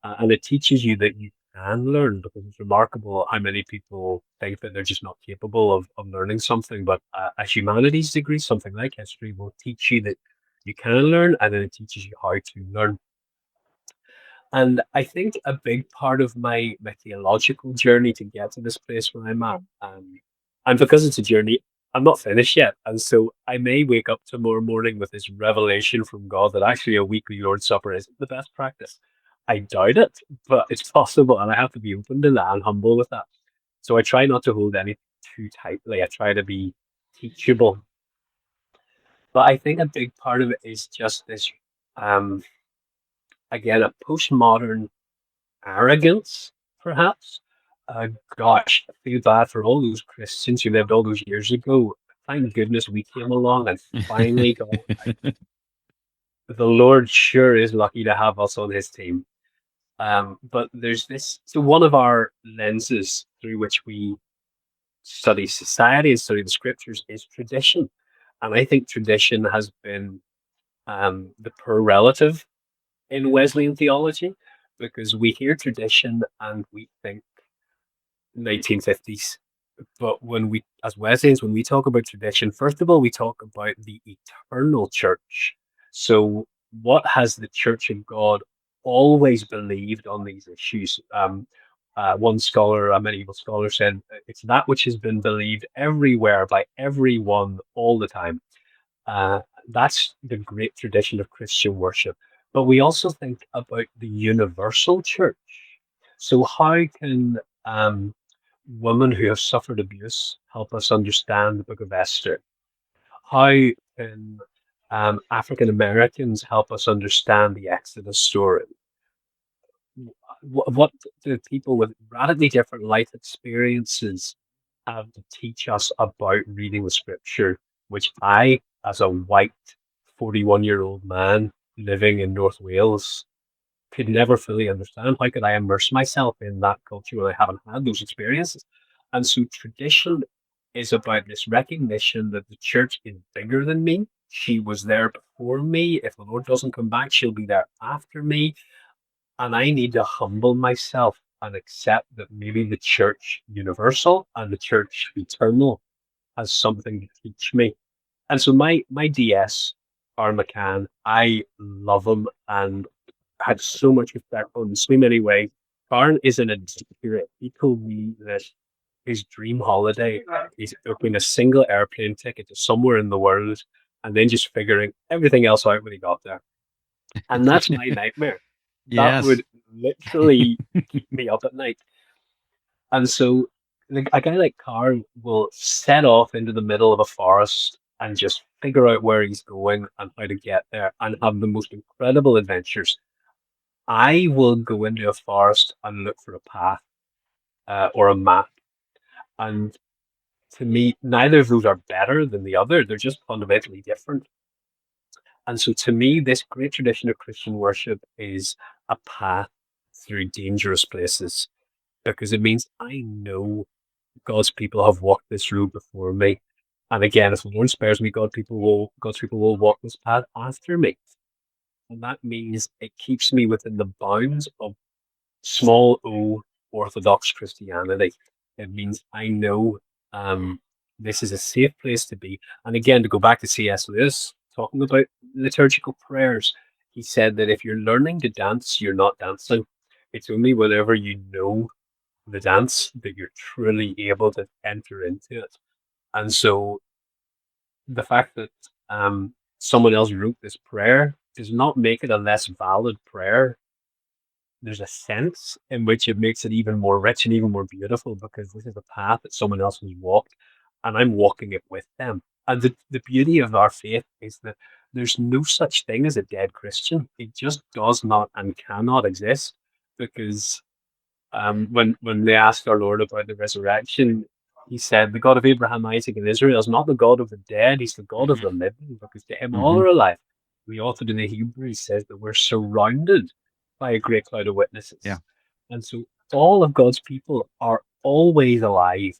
and it teaches you that you can learn, because it's remarkable how many people think that they're just not capable of learning something. But a humanities degree, something like history, will teach you that you can learn, and then it teaches you how to learn. And I think a big part of my theological journey to get to this place where I'm at, and because it's a journey, I'm not finished yet. And so I may wake up tomorrow morning with this revelation from God that actually a weekly Lord's Supper isn't the best practice. I doubt it, but it's possible, and I have to be open to that and humble with that. So I try not to hold anything too tightly. I try to be teachable. But I think a big part of it is just this, um, again, a postmodern arrogance, perhaps. Gosh, I feel bad for all those Christians who lived all those years ago. Thank goodness we came along and finally got. The Lord sure is lucky to have us on his team. But there's this. So one of our lenses through which we study society and study the scriptures is tradition, and I think tradition has been the poor relative in Wesleyan theology, because we hear tradition and we think 1950s. But when we, as Wesleyans, when we talk about tradition, first of all, we talk about the eternal church. So, what has the Church of God always believed on these issues? One scholar, a medieval scholar, said it's that which has been believed everywhere by everyone all the time. Uh, that's the great tradition of Christian worship. But we also think about the universal church. So, how can women who have suffered abuse help us understand the Book of Esther? How can African Americans help us understand the Exodus story? What do people with radically different life experiences have to teach us about reading the scripture, which I, as a white 41-year-old man living in North Wales, could never fully understand? How could I immerse myself in that culture when I haven't had those experiences? And so tradition is about this recognition that the church is bigger than me. She was there before me. If the Lord doesn't come back, she'll be there after me. And I need to humble myself and accept that maybe the church universal and the church eternal has something to teach me. And so my DS, R. McCann, I love him and had so much respect for him in so many ways. Barn isn't a spirit. He told me that his dream holiday is booking a single airplane ticket to somewhere in the world and then just figuring everything else out when he got there. And that's my nightmare. That Yes. would literally keep me up at night. And so a guy like Carr will set off into the middle of a forest and just figure out where he's going and how to get there and have the most incredible adventures. I will go into a forest and look for a path or a map. And to me, neither of those are better than the other. They're just fundamentally different. And so to me, this great tradition of Christian worship is a path through dangerous places, because it means I know God's people have walked this road before me. And again, if the Lord spares me, God's people will walk this path after me. And that means it keeps me within the bounds of small o Orthodox Christianity. It means I know this is a safe place to be. And again, to go back to C.S. Lewis, talking about liturgical prayers, he said that if you're learning to dance, you're not dancing. It's only whenever you know the dance that you're truly able to enter into it. And so the fact that someone else wrote this prayer does not make it a less valid prayer. There's a sense in which it makes it even more rich and even more beautiful, because this is a path that someone else has walked and I'm walking it with them. And the beauty of our faith is that there's no such thing as a dead Christian. It just does not and cannot exist, because when they asked our Lord about the resurrection, he said, "The God of Abraham, Isaac, and Israel is not the God of the dead; He's the God of Hmm. the living, because to Him all Hmm. are alive." The author to the Hebrews says that we're surrounded by a great cloud of Yeah. witnesses, and so all of God's people are always alive.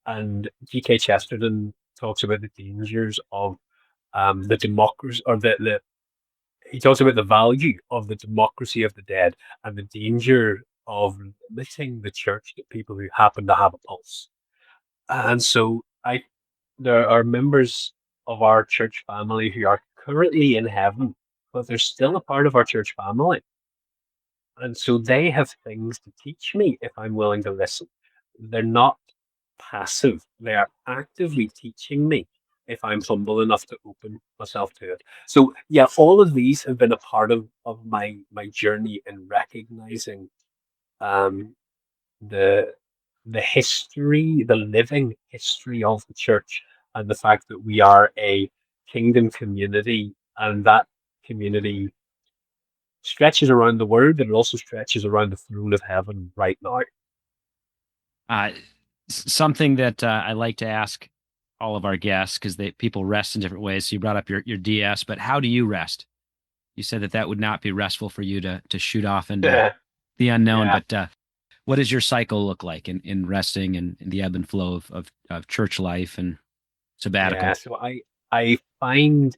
And G.K. Chesterton talks about the dangers of the democracy, or the he talks about the value of the democracy of the dead and the danger of limiting the church to people who happen to have a pulse. And so there are members of our church family who are currently in heaven, but they're still a part of our church family. And so they have things to teach me if I'm willing to listen. They're not passive, they are actively teaching me if I'm humble enough to open myself to it. So yeah, all of these have been a part of my journey in recognizing um the the history, the living history of the church, and the fact that we are a kingdom community, and that community stretches around the world, and it also stretches around the throne of heaven right now. Uh, Something that I like to ask all of our guests because they people rest in different ways. So you brought up your DS, but how do you rest? You said that that would not be restful for you to shoot off into the unknown, Yeah, but what does your cycle look like in resting and in the ebb and flow of church life and yeah. sabbatical? So I find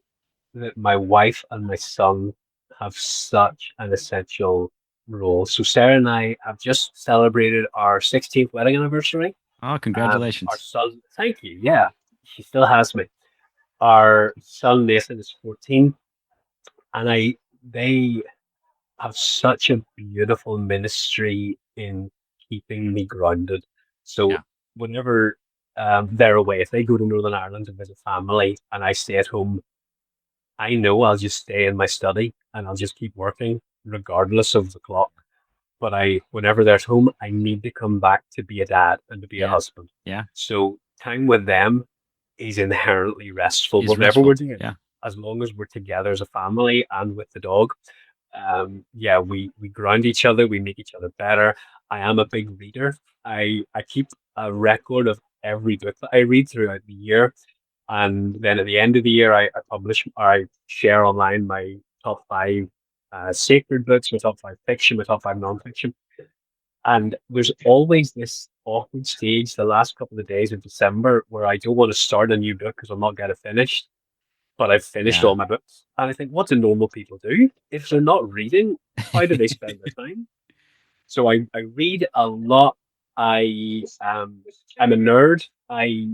that my wife and my son have such an essential role. So Sarah and I have just celebrated our 16th wedding anniversary. Oh, Our congratulations. son, thank you. Yeah, she still has me. Our son Nathan is 14, and they have such a beautiful ministry in keeping me grounded. So Yeah. whenever they're away, if they go to Northern Ireland to visit family and I stay at home, I know I'll just stay in my study and I'll just keep working regardless of the clock. But whenever they're at home, I need to come back to be a dad and to be a Yeah. husband. Yeah. So time with them is inherently restful, Is whatever we're restful. doing, Yeah. as long as we're together as a family and with the dog. Yeah, we ground each other, we make each other better. I am a big reader. I keep a record of every book that I read throughout the year, and then at the end of the year, I publish or I share online my top five sacred books, my top five fiction, my top five nonfiction. And there's always this awkward stage the last couple of days of December where I don't want to start a new book because I'm not getting it finished, but I've finished Yeah. all my books. And I think, what do normal people do? If they're not reading, how do they spend their time? So I read a lot. I'm a nerd. I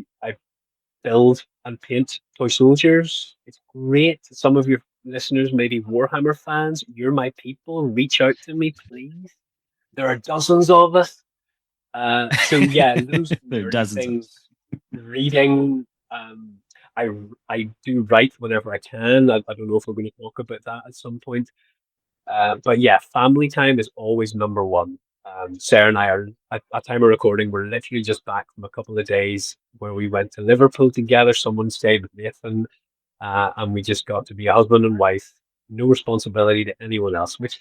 build and paint toy soldiers. It's great. Some of your listeners may be Warhammer fans. You're my people. Reach out to me, please. There are dozens of us. So yeah, those There are nerdy dozens of us. things, reading. I I do write whenever I can. I don't know if we're going to talk about that at some point. But yeah, family time is always number one. Sarah and I are at time of recording. We're literally just back from a couple of days where we went to Liverpool together. Someone stayed with Nathan, and we just got to be a husband and wife. No responsibility to anyone else, which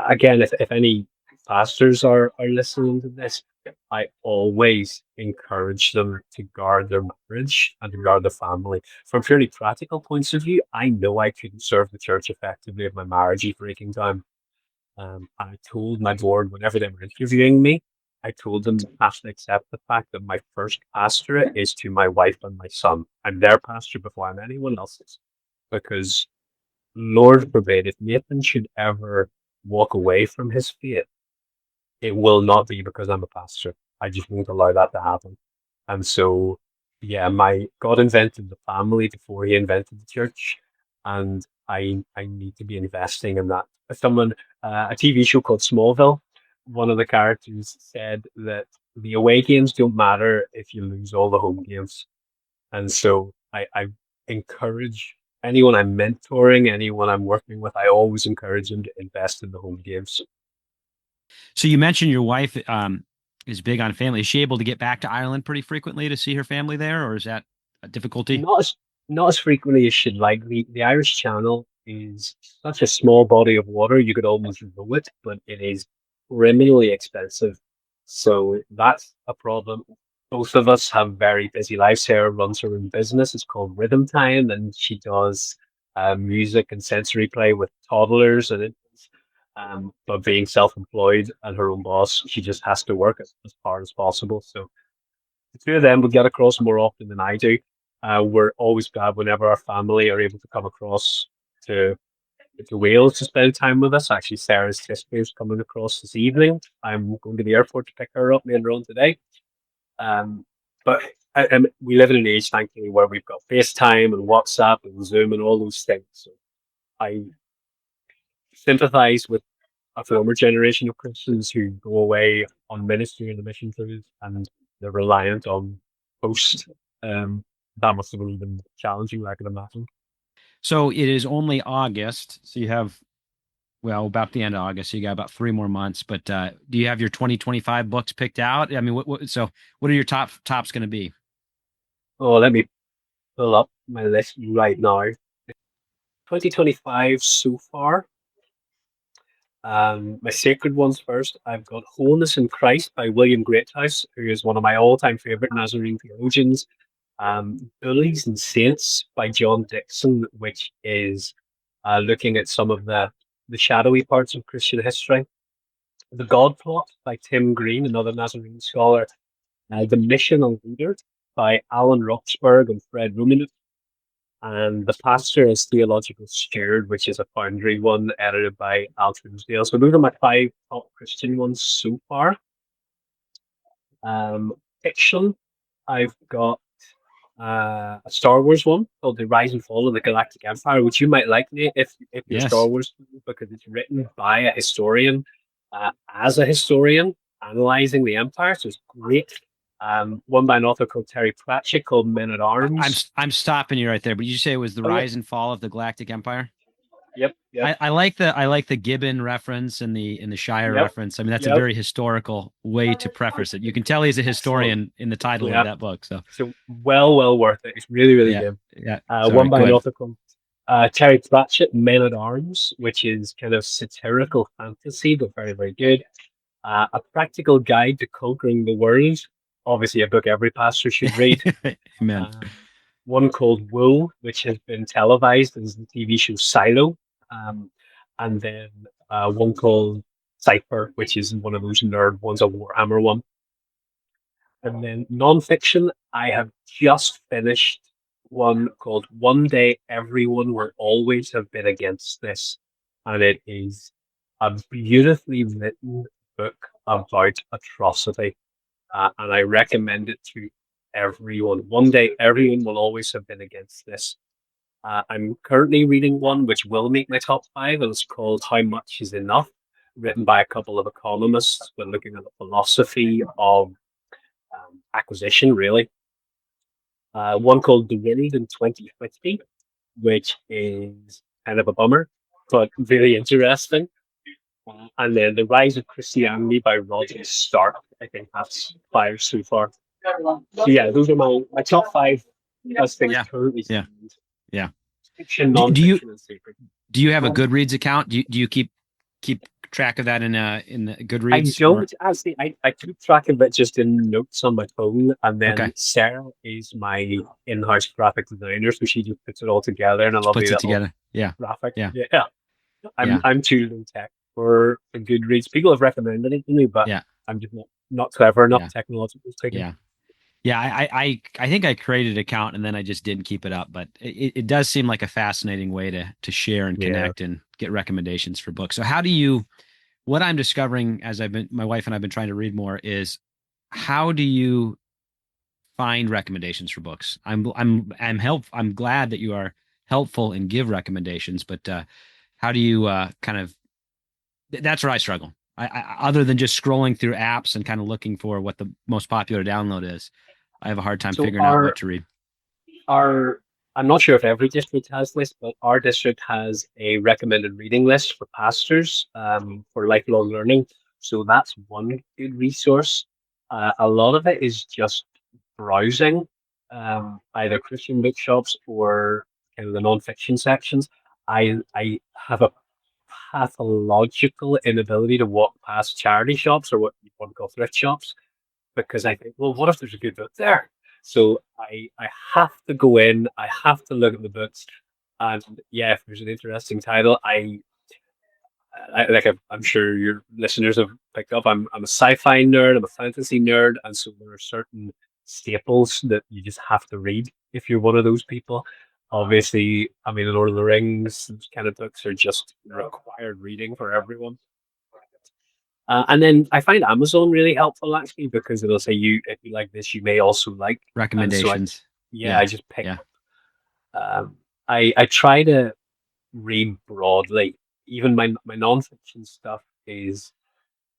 again, if any pastors are listening to this, I always encourage them to guard their marriage and to guard their family. From purely practical points of view, I know I couldn't serve the church effectively if my marriage is breaking down. I told my board whenever they were interviewing me, I told them to have to accept the fact that my first pastorate is to my wife and my son. I'm their pastor before I'm anyone else's. Because Lord forbid, if Nathan should ever walk away from his faith, it will not be because I'm a pastor. I just won't allow that to happen. And so, yeah, my God invented the family before he invented the church, and I need to be investing in that. Someone, a TV show called Smallville, one of the characters said that the away games don't matter if you lose all the home games. And so I encourage anyone I'm mentoring, anyone I'm working with, I always encourage them to invest in the home games. So you mentioned your wife is big on family. Is she able to get back to Ireland pretty frequently to see her family there, or is that a difficulty? Not as not as frequently as she'd like. The Irish Channel is such a small body of water, you could almost row it, but it is criminally expensive. So that's a problem. Both of us have very busy lives. Sarah runs her own business. It's called Rhythm Time, and she does music and sensory play with toddlers and infants. But being self-employed and her own boss, she just has to work as hard as possible. So the two of them will get across more often than I do. We're always glad whenever our family are able to come across to to Wales to spend time with us. Actually, Sarah's sister is coming across this evening. I'm going to the airport to pick her up later on today. But we live in an age, thankfully, where we've got FaceTime and WhatsApp and Zoom and all those things. So I sympathize with a former generation of Christians who go away on ministry and the mission cruise and they're reliant on post. That must have really been challenging, I can imagine. So it is only August. So you have, well, about the end of August. So you got about 3 more months. But do you have your 2025 books picked out? I mean, what are your tops going to be? Oh, let me pull up my list right now. 2025 so far. My sacred ones first. I've got Wholeness in Christ by William Greathouse, who is one of my all-time favorite Nazarene theologians. Bullies and Saints by John Dickson, which is looking at some of the shadowy parts of Christian history. The God Plot by Tim Green, another Nazarene scholar. The Missional Leader by Alan Roxburgh and Fred Romanuk. And The Pastor is Theological Steward, which is a Foundry one edited by Al Truesdale. So those are my 5 top Christian ones so far. Fiction, I've got a Star Wars one called The Rise and Fall of the Galactic Empire, which you might like, Nate, if you're Yes. Star Wars, because it's written by a historian, as a historian, analyzing the Empire. So it's great. One by an author called Terry Pratchett called Men at Arms. I'm stopping you right there. But you say it was the rise and fall of the Galactic Empire? Yep. I like the Gibbon reference and the Shire reference. I mean, that's a very historical way to preface it. You can tell he's a historian in the title of that book. So well worth it. It's really, really good. Yeah. One by an author called Terry Pratchett, Men at Arms, which is kind of satirical fantasy, but very, very good. A Practical Guide to Conquering the World. Obviously, a book every pastor should read. Amen. One called Wool, which has been televised as the TV show Silo. And then one called Cypher, which is one of those nerd ones, a Warhammer one. And then non-fiction, I have just finished one called One Day Everyone Will Always Have Been Against This. And it is a beautifully written book about atrocity. And I recommend it to everyone. One day everyone will always have been against this. I'm currently reading one which will make my top 5, and it's called How Much Is Enough, written by a couple of economists, but looking at the philosophy of acquisition, really. One called The Wind in 2050, which is kind of a bummer, but very interesting. And then The Rise of Christianity by Rodney Stark. I think that's 5 so far. So yeah, those are my top 5 as things currently stand. Yeah. Fiction, non-fiction, and sacred. Do you have a Goodreads account? Do you keep track of that in the Goodreads? I don't actually. I keep track of it just in notes on my phone, and then Sarah is my in-house graphic designer, so she just puts it all together in a lovely little graphic. Yeah. I'm too low tech for a Goodreads. People have recommended it to me, but I'm just not clever enough technologically speaking. Yeah, I think I created an account and then I just didn't keep it up, but it does seem like a fascinating way to share and connect and get recommendations for books. So what I'm discovering as my wife and I've been trying to read more is, how do you find recommendations for books? I'm glad that you are helpful and give recommendations, but how do you that's where I struggle. I other than just scrolling through apps and kind of looking for what the most popular download is, I have a hard time figuring out what to read. I'm not sure if every district has this, but our district has a recommended reading list for pastors for lifelong learning. So that's one good resource. A lot of it is just browsing, either Christian bookshops or kind of the non-fiction sections. I have a pathological inability to walk past charity shops, or what you want to call thrift shops, because I think, well, what if there's a good book there? So I have to go in, I have to look at the books, and if there's an interesting title, I'm sure your listeners have picked up, I'm a sci-fi nerd, I'm a fantasy nerd, and so there are certain staples that you just have to read if you're one of those people. obviously, I mean, the Lord of the Rings, those kind of books are just required reading for everyone. And then I find Amazon really helpful actually because it'll say you if you like this, you may also like. And so Recommendations. I Yeah. just pick Yeah. up. I try to read broadly. Even my nonfiction stuff is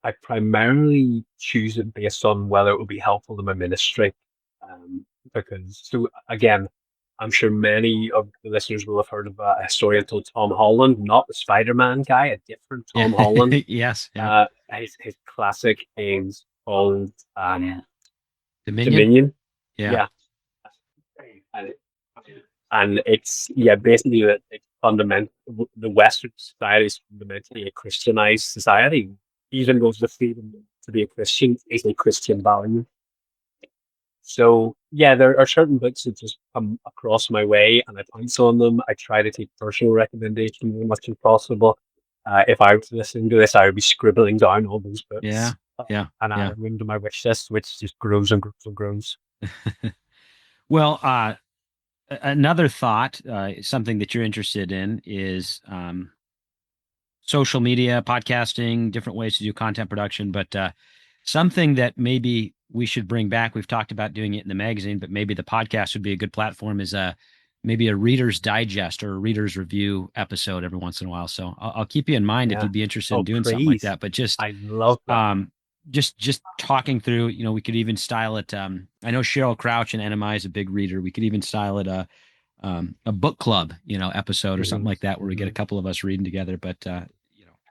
I primarily choose it based on whether it will be helpful to my ministry. Because so again, I'm sure many of the listeners will have heard of a historian called Tom Holland, not the Spider-Man guy, a different Yeah. Tom Holland. Yes. Yeah. His classic is called Dominion. Dominion. Yeah. Yeah, and, and it's yeah basically it's fundamental. The Western society is fundamentally a Christianized society. Even though the freedom to be a Christian is a Christian value. So yeah, there are certain books that just come across my way, and I pounce on them. I try to take personal recommendations as much as possible. If I was listening to this, I would be scribbling down all those Yeah. books Yeah. and Yeah. adding them to my wish list, which just grows and grows and grows. Well, another thought, something that you're interested in is social media, podcasting, different ways to do content production. But something that maybe we should bring back, we've talked about doing it in the magazine, but maybe the podcast would be a good platform is maybe a reader's digest or a reader's review episode every once in a while. So I'll keep you in mind if Yeah. you'd be interested in Oh, doing something like please. that. But just I love that. just talking through, we could even style it. I know Cheryl Crouch and NMI is a big reader. We could even style it a book club, episode or something Mhm, like that where we get a mhm. couple of us reading together. But Well,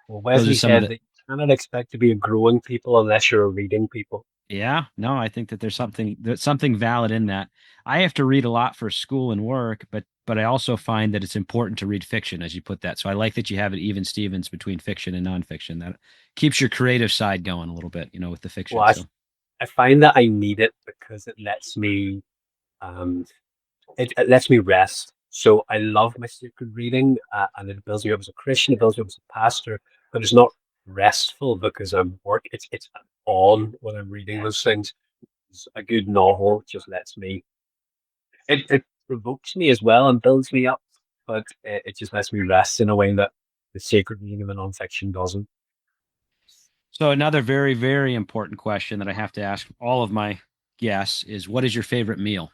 those are Wesley some of said the that you cannot expect to be a growing people unless you're a reading people. yeah, no, I think that there's something valid in that. I have to read a lot for school and work, but I also find that it's important to read fiction, as you put that. So I like that you have it even Stevens between fiction and nonfiction. That keeps your creative side going a little bit, with the Well, fiction. So I find that I need it because it lets me um, it lets me rest. So I love my sacred reading, and it builds me up as a Christian. It builds me up as a pastor, but it's not restful because I'm work. It's on when I'm reading those things. A good novel just lets me. It provokes me as well and builds me up, but it just lets me rest in a way that the sacred reading of the nonfiction doesn't. so another very, very important question that I have to ask all of my guests is what is your favorite meal?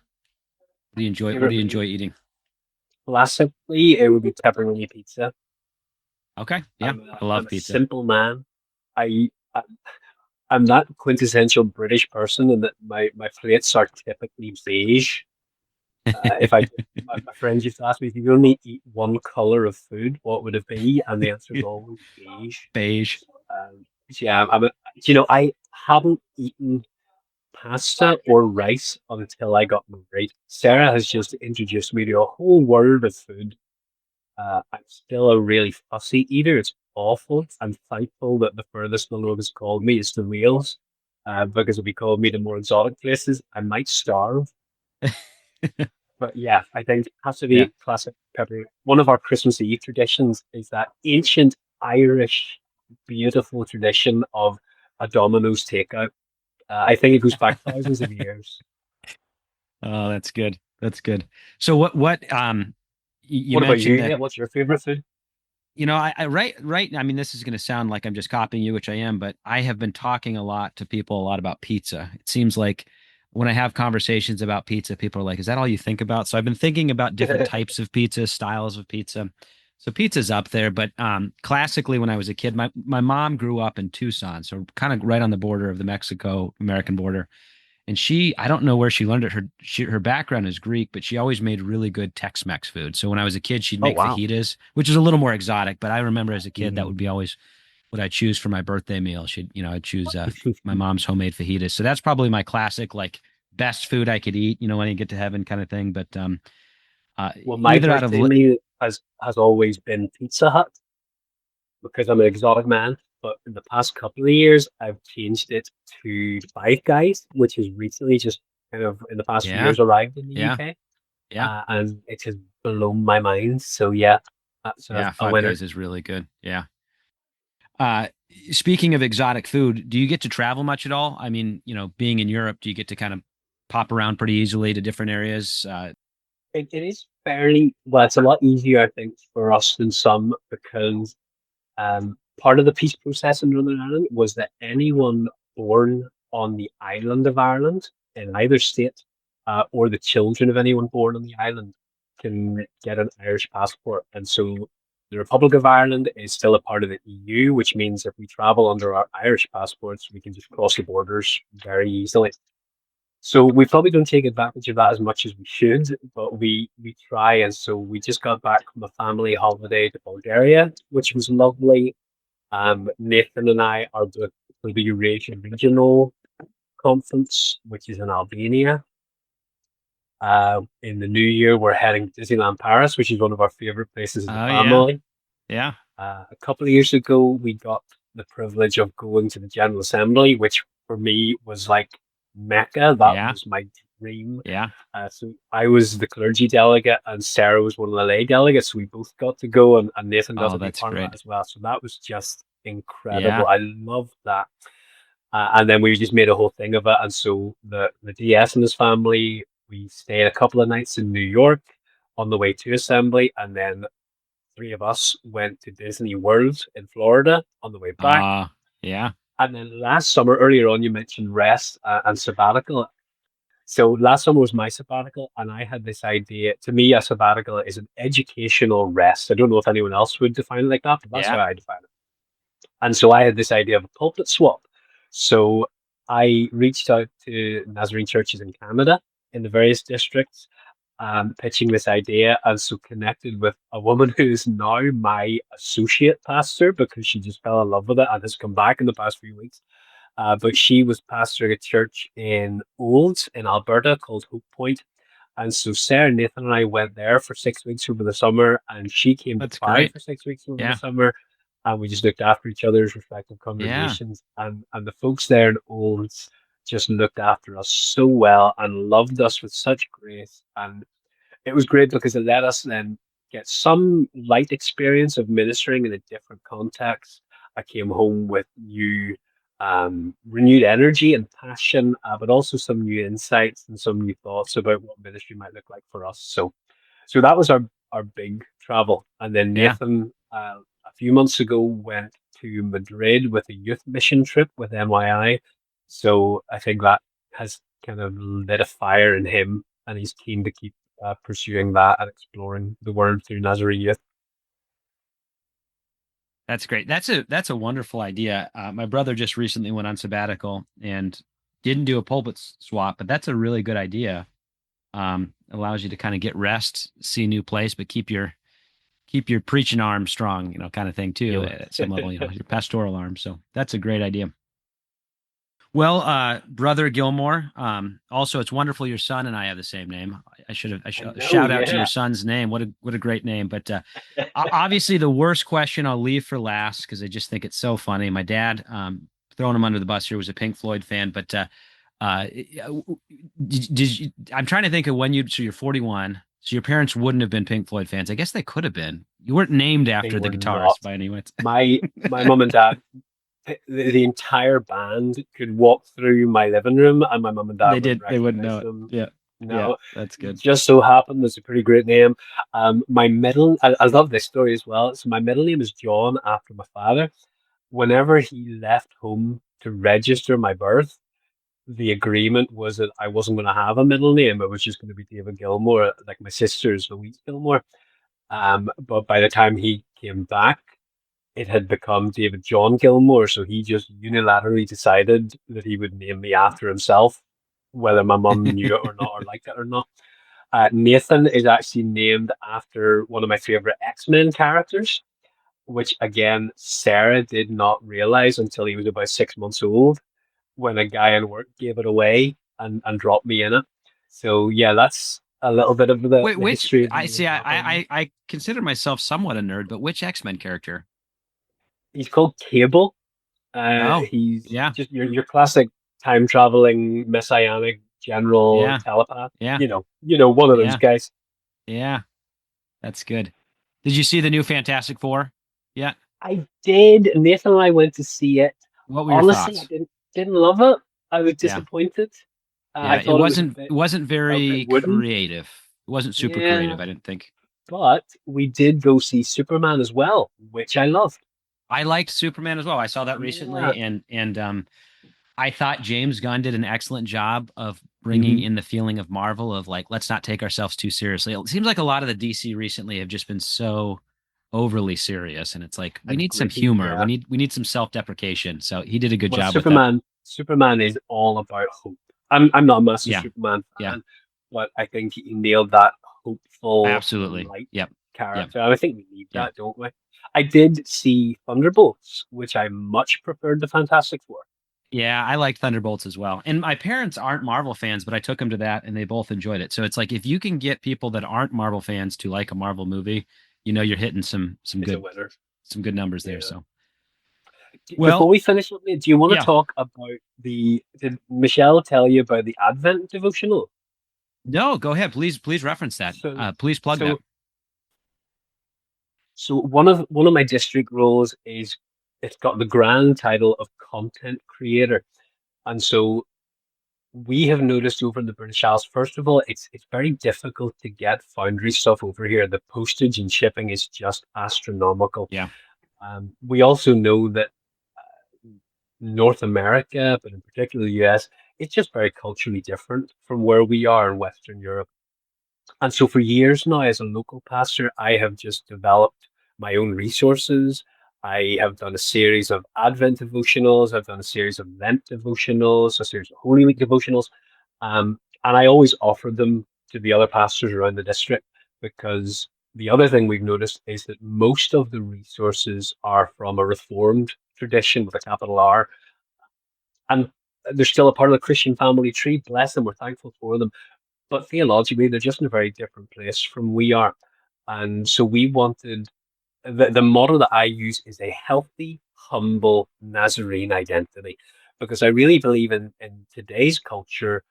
What do Favorite you meal? enjoy eating? Classically, it would be pepperoni pizza. Okay. Yeah. I I'm love a pizza. simple man. I, I I'm that quintessential British person, and that my plates are typically beige. If I my friends used to ask me if you could only eat one color of food, what would it be? And the answer is always beige. Beige. So yeah, I haven't eaten pasta or rice until I got married. Sarah has just introduced me to a whole world of food. I'm still a really fussy eater. It's awful. I'm thankful that the furthest the Lord has called me is to Wales, because if he called me to more exotic places, I might starve. But yeah, I think it has to Yeah. be classic pepperoni. One of our Christmas Eve traditions is that ancient Irish, beautiful tradition of a Domino's takeout. I think it goes back thousands of years. Oh, that's good. That's good. So what you What about you? mentioned that Yeah, what's your favorite food? I right. I mean, this is going to sound like I'm just copying you, which I am, but I have been talking a lot to people a lot about pizza. It seems like when I have conversations about pizza, people are like, "Is that all you think about?" So I've been thinking about different types of pizza, styles of pizza. So pizza's up there, but classically, when I was a kid, my mom grew up in Tucson, so kind of right on the border of the Mexico American border. And I don't know where she learned it. Her background is Greek, but she always made really good Tex-Mex food. So when I was a kid, she'd Oh make wow. fajitas, which is a little more exotic. But I remember as a kid, that would be Mm. always what I choose for my birthday meal. I'd choose my mom's homemade fajitas. So that's probably my classic, like best food I could eat, when I get to heaven kind of thing. But Well, my either out of birthday meal has always been Pizza Hut because I'm an exotic man. But in the past couple of years, I've changed it to Five Guys, which has recently just kind of in the past few yeah, years arrived in the yeah, UK, yeah, and it has blown my mind. So yeah, that's yeah. a Five winner. Guys is really good. Yeah. Uh, Speaking of exotic food, do you get to travel much at all? I mean, being in Europe, do you get to kind of pop around pretty easily to different areas? it is fairly well. It's a lot easier, I think, for us than some because part of the peace process in Northern Ireland was that anyone born on the island of Ireland in either state, or the children of anyone born on the island, can get an Irish passport. And so the Republic of Ireland is still a part of the EU, which means if we travel under our Irish passports, we can just cross the borders very easily. So we probably don't take advantage of that as much as we should, but we try. And so we just got back from a family holiday to Bulgaria, which was lovely. Nathan and I are booked for the Eurasian Regional Conference, which is in Albania. In the new year, we're heading to Disneyland Paris, which is one of our favorite places as a Oh yeah, family. yeah, A couple of years ago, we got the privilege of going to the General Assembly, which for me was like Mecca. That yeah, was my dream. yeah. So I was the clergy delegate, and Sarah was one of the lay delegates. So we both got to go, and Nathan got Oh, to be that's part of that great. as well. So that was just incredible. Yeah. I loved that. And then we just made a whole thing of it. And so the DS and his family, we stayed a couple of nights in New York on the way to assembly, and then three of us went to Disney World in Florida on the way back. Yeah. And then last summer, earlier on, you mentioned rest, and sabbatical. So last summer was my sabbatical, and I had this idea. To me, a sabbatical is an educational rest. I don't know if anyone else would define it like that, but that's how Yeah. I define it. And so I had this idea of a pulpit swap. So I reached out to Nazarene churches in Canada in the various districts, pitching this idea, and so connected with a woman who is now my associate pastor because she just fell in love with it and has come back in the past few weeks. But she was pastoring a church in Olds in Alberta called Hope Point. And so Sarah, Nathan, and I went there for 6 weeks over the summer, and she came to That's Clyde great. for 6 weeks over the Yeah. summer. And we just looked after each other's respective Yeah. congregations. And the folks there in Olds just looked after us so well and loved us with such grace. And it was great because it let us then get some light experience of ministering in a different context. I came home with renewed energy and passion, but also some new insights and some new thoughts about what ministry might look like for us. So that was our big travel. And then Yeah. Nathan, a few months ago, went to Madrid with a youth mission trip with MYI. So I think that has kind of lit a fire in him, and he's keen to keep pursuing that and exploring the word through Nazarene youth. That's great. That's a wonderful idea. My brother just recently went on sabbatical and didn't do a pulpit swap, but that's a really good idea. Allows you to kind of get rest, see a new place, but keep your preaching arm strong, kind of thing too, Yeah. at some level, your pastoral arm. So that's a great idea. Well, brother Gilmour, also it's wonderful your son and I have the same name. I should shout out to your Yeah. son's name. What a great name. But obviously the worst question I'll leave for last because I just think it's so funny. My dad, throwing him under the bus here, was a Pink Floyd fan, but did you, I'm trying to think of so you're 41. So your parents wouldn't have been Pink Floyd fans. I guess they could have been. You weren't named They after the were guitarist not. by any means. My mum and dad, the entire band could walk through my living room, and my mum and dad wouldn't They wouldn't know recognize it. them. Yeah. Yeah. No, That's good. just so happened there's a pretty great name. I love this story as well. So my middle name is John after my father. Whenever he left home to register my birth, the agreement was that I wasn't going to have a middle name. It was just going to be David Gilmour, like my sister's Louise Gilmour. But by the time he came back, it had become David John Gilmour. So he just unilaterally decided that he would name me after himself, whether my mum knew it or not, or liked it or not. Nathan is actually named after one of my favorite X-Men characters, which again, Sarah did not realize until he was about 6 months old when a guy in work gave it away and dropped me in it. So yeah, that's a little bit of Wait, the which history of the I name see. family. I consider myself somewhat a nerd, but which X-Men character? He's called Cable. Oh, He's yeah, just your classic time traveling messianic general yeah, telepath. yeah, One of those yeah, guys. yeah. That's good. Did you see the new Fantastic Four? Yeah. I did. Nathan and I went to see it. What were your Honestly, I thoughts? didn't love it. I was Yeah, disappointed. I yeah. It thought it was a wasn't bit it wasn't a bit very wooden. creative. It wasn't super Yeah, creative, I didn't think. but we did go see Superman as well, which I loved. I liked Superman as well. I saw that Yeah. recently, and I thought James Gunn did an excellent job of bringing Hmm. in the feeling of Marvel of like, let's not take ourselves too seriously. It seems like a lot of the DC recently have just been so overly serious, and it's like we need some Agreed. humor. Yeah. We need some self-deprecation. So he did a good Well, job with that. Superman is all about hope. I'm not a massive Yeah, Superman yeah, fan, but I think he nailed that hopeful absolutely. light Yep, yep, character. And I think we need yeah. that, don't we? I did see Thunderbolts, which I much preferred the Fantastic Four. Yeah, I liked Thunderbolts as well. And my parents aren't Marvel fans, but I took them to that and they both enjoyed it. So it's like if you can get people that aren't Marvel fans to like a Marvel movie, you know you're hitting It's a winner. some good numbers there. Yeah. So Before well, we finish up, do you want to yeah. talk about did Michelle tell you about the Advent devotional? No, go ahead. Please reference that. So, Please plug that. so So one of my district roles is it's got the grand title of content creator. And so we have noticed over in the British Isles, first of all, it's very difficult to get Foundry stuff over here. The postage and shipping is just astronomical. Yeah. We also know that North America, but in particular the US, it's just very culturally different from where we are in Western Europe. And so for years now, as a local pastor, I have just developed my own resources. I have done a series of Advent devotionals. I've done a series of Lent devotionals, a series of Holy Week devotionals. And I always offer them to the other pastors around the district because the other thing we've noticed is that most of the resources are from a Reformed tradition with a capital R. And they're still a part of the Christian family tree. Bless them. We're thankful for them, but theologically, they're just in a very different place from we are. And so we wanted the model that I use is a healthy, humble Nazarene identity. Because I really believe in today's culture,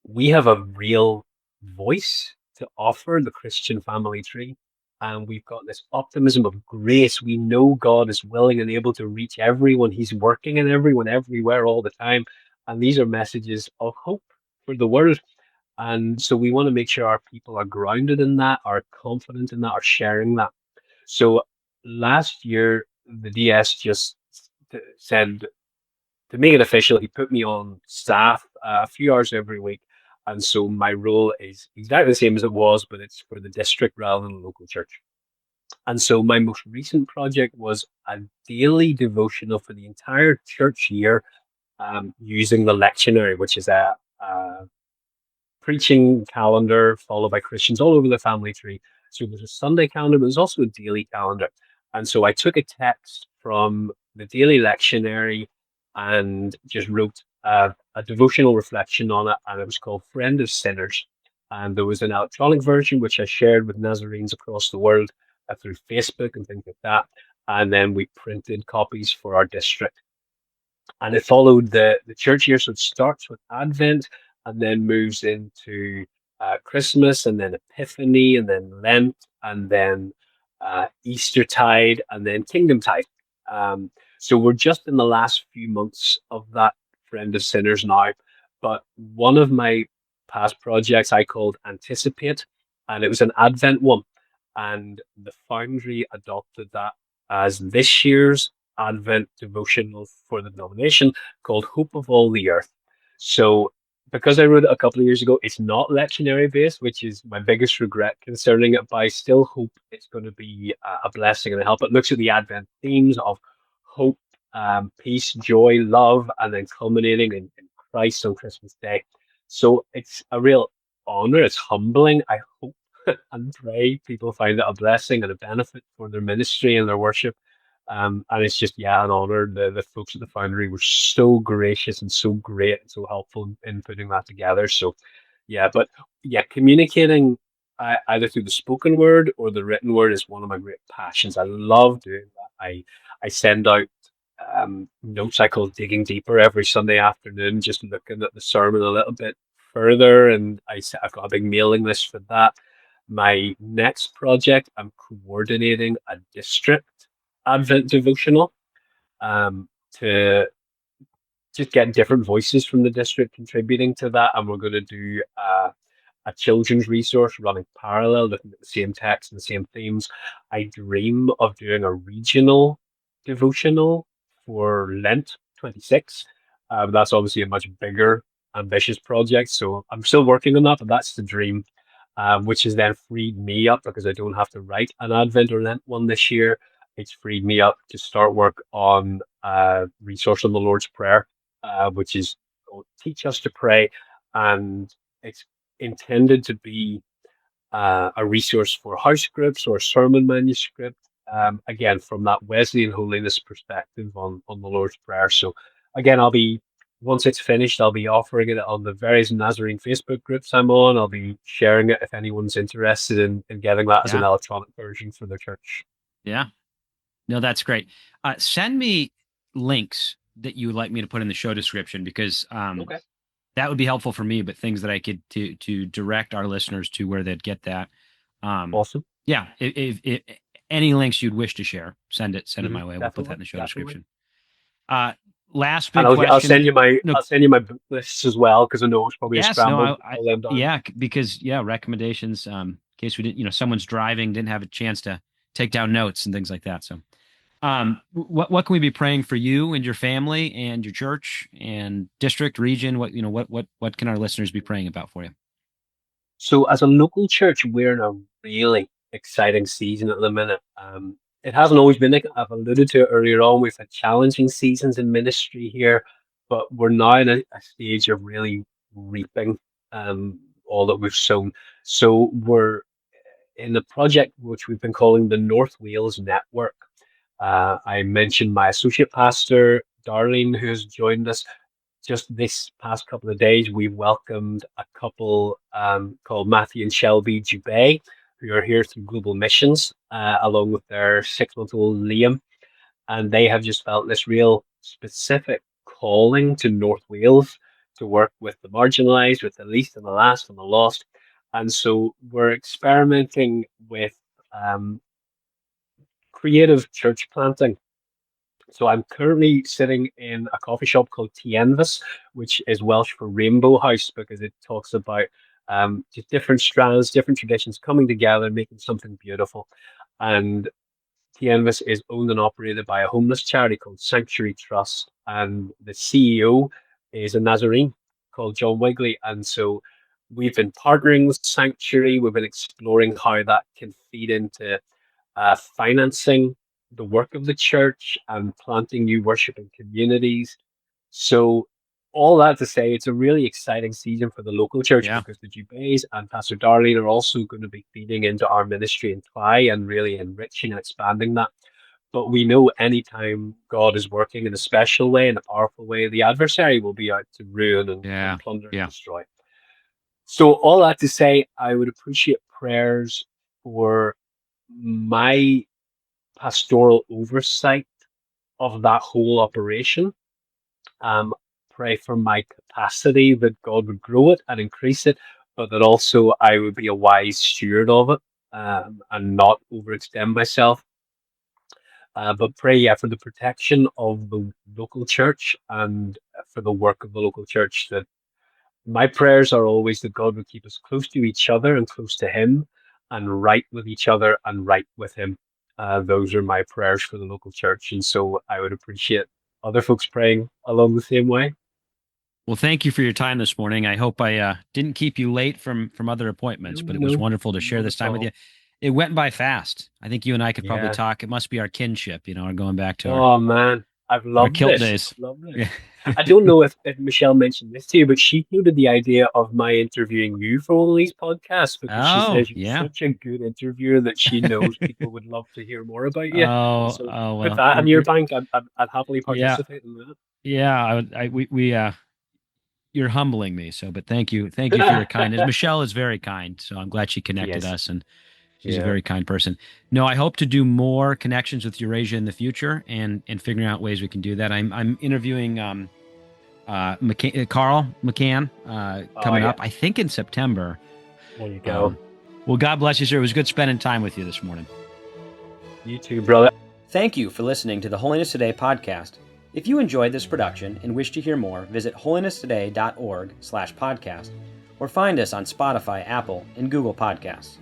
we have a real voice to offer the Christian family tree. And we've got this optimism of grace. We know God is willing and able to reach everyone. He's working in everyone, everywhere, all the time. And these are messages of hope for the world. And so we want to make sure our people are grounded in that, are confident in that, are sharing that. So last year, the DS just said to make it official, he put me on staff a few hours every week. And so my role is exactly the same as it was, but it's for the district rather than the local church. And so my most recent project was a daily devotional for the entire church year using the lectionary, which is a preaching calendar followed by Christians all over the family tree. So there's a Sunday calendar, but there's also a daily calendar. And so I took a text from the daily lectionary and just wrote a devotional reflection on it, and it was called Friend of Sinners. And there was an electronic version which I shared with Nazarenes across the world through Facebook and things like that. And then we printed copies for our district, and it followed the church year. So it starts with Advent and then moves into Christmas and then Epiphany and then Lent and then Eastertide and then Kingdom Tide. So we're just in the last few months of that Friend of Sinners now. But one of my past projects I called Anticipate, and it was an Advent one. And the Foundry adopted that as this year's Advent devotional for the denomination called Hope of All the Earth. So, because I wrote it a couple of years ago, it's not lectionary based, which is my biggest regret concerning it, but I still hope it's going to be a blessing and a help. It looks at the Advent themes of hope, peace, joy, love, and then culminating in Christ on Christmas Day. So, it's a real honor. It's humbling. I hope and pray people find it a blessing and a benefit for their ministry and their worship. And it's just, yeah, an honor. The folks at the Foundry were so gracious and so great and so helpful in putting that together. So, yeah, but yeah, communicating either through the spoken word or the written word is one of my great passions. I love doing that. I send out notes I call digging deeper every Sunday afternoon, just looking at the sermon a little bit further, and I've got a big mailing list for that. My next project, I'm coordinating a district Advent devotional to just get different voices from the district contributing to that. And we're going to do a children's resource running parallel, looking at the same text and the same themes. I dream of doing a regional devotional for Lent 26. That's obviously a much bigger, ambitious project. So I'm still working on that, but that's the dream, which has then freed me up because I don't have to write an Advent or Lent one this year. It's freed me up to start work on a resource on the Lord's Prayer, which is teach us to pray, and it's intended to be a resource for house groups or sermon manuscript. Again, from that Wesleyan holiness perspective on the Lord's Prayer. So again, once it's finished, I'll be offering it on the various Nazarene Facebook groups I'm on. I'll be sharing it if anyone's interested in getting that as an electronic version for their church. Yeah. No, that's great. Send me links that you would like me to put in the show description, because Okay. that would be helpful for me, but things that I could to direct our listeners to where they'd get that. Awesome. Yeah. If any links you'd wish to share, send it my way. We'll put that in the show description. Last big question. I'll send you my book lists as well, because I know it's probably a scramble. Yeah, because recommendations. In case we didn't, someone's driving, didn't have a chance to take down notes and things like that. So, what can we be praying for you and your family and your church and district, region? What can our listeners be praying about for you? So, as a local church, we're in a really exciting season at the minute. It hasn't always been like I've alluded to it earlier on. We've had challenging seasons in ministry here, but we're now in a stage of really reaping all that we've sown. So we're in the project which we've been calling the North Wales Network. I mentioned my associate pastor, Darlene, who has joined us. Just this past couple of days, we've welcomed a couple called Matthew and Shelby Dubay, who are here through Global Missions, along with their 6-month-old Liam. And they have just felt this real specific calling to North Wales to work with the marginalised, with the least and the last and the lost. And so we're experimenting with creative church planting. So I'm currently sitting in a coffee shop called Tienvis, which is Welsh for Rainbow House, because it talks about just different strands, different traditions coming together, making something beautiful. And Tienvis is owned and operated by a homeless charity called Sanctuary Trust, and the CEO is a Nazarene called John Wigley. And so we've been partnering with Sanctuary. We've been exploring how that can feed into financing the work of the church and planting new worshiping communities. So all that to say, it's a really exciting season for the local church, because the Dubays and Pastor Darlene are also going to be feeding into our ministry in Llay and really enriching and expanding that. But we know anytime God is working in a special way, in a powerful way, the adversary will be out to ruin and plunder and destroy. So all that to say, I would appreciate prayers for my pastoral oversight of that whole operation. Pray for my capacity that God would grow it and increase it, but that also I would be a wise steward of it and not overextend myself. But pray, for the protection of the local church and for the work of the local church. That my prayers are always that God would keep us close to each other and close to Him, and right with each other and right with Him. Those are my prayers for the local church. And so I would appreciate other folks praying along the same way. Well, thank you for your time this morning. I hope I didn't keep you late from other appointments, but it was wonderful to share this time with you. It went by fast. I think you and I could probably talk. It must be our kinship, going back to our man. I've loved kilt this. days. Loved it. I don't know if Michelle mentioned this to you, but she floated the idea of my interviewing you for one of these podcasts, because she says you're such a good interviewer that she knows people would love to hear more about you. Well, put that in your bank. I'd happily participate in that. Yeah, you're humbling me. But thank you for your kindness. Michelle is very kind, so I'm glad she connected us, and she's a very kind person. No, I hope to do more connections with Eurasia in the future and figuring out ways we can do that. I'm interviewing Carl McCann coming up, I think in September. There you go. Well, God bless you, sir. It was good spending time with you this morning. You too, brother. Thank you for listening to the Holiness Today podcast. If you enjoyed this production and wish to hear more, visit holiness today.org/podcast, or find us on Spotify, Apple, and Google Podcasts.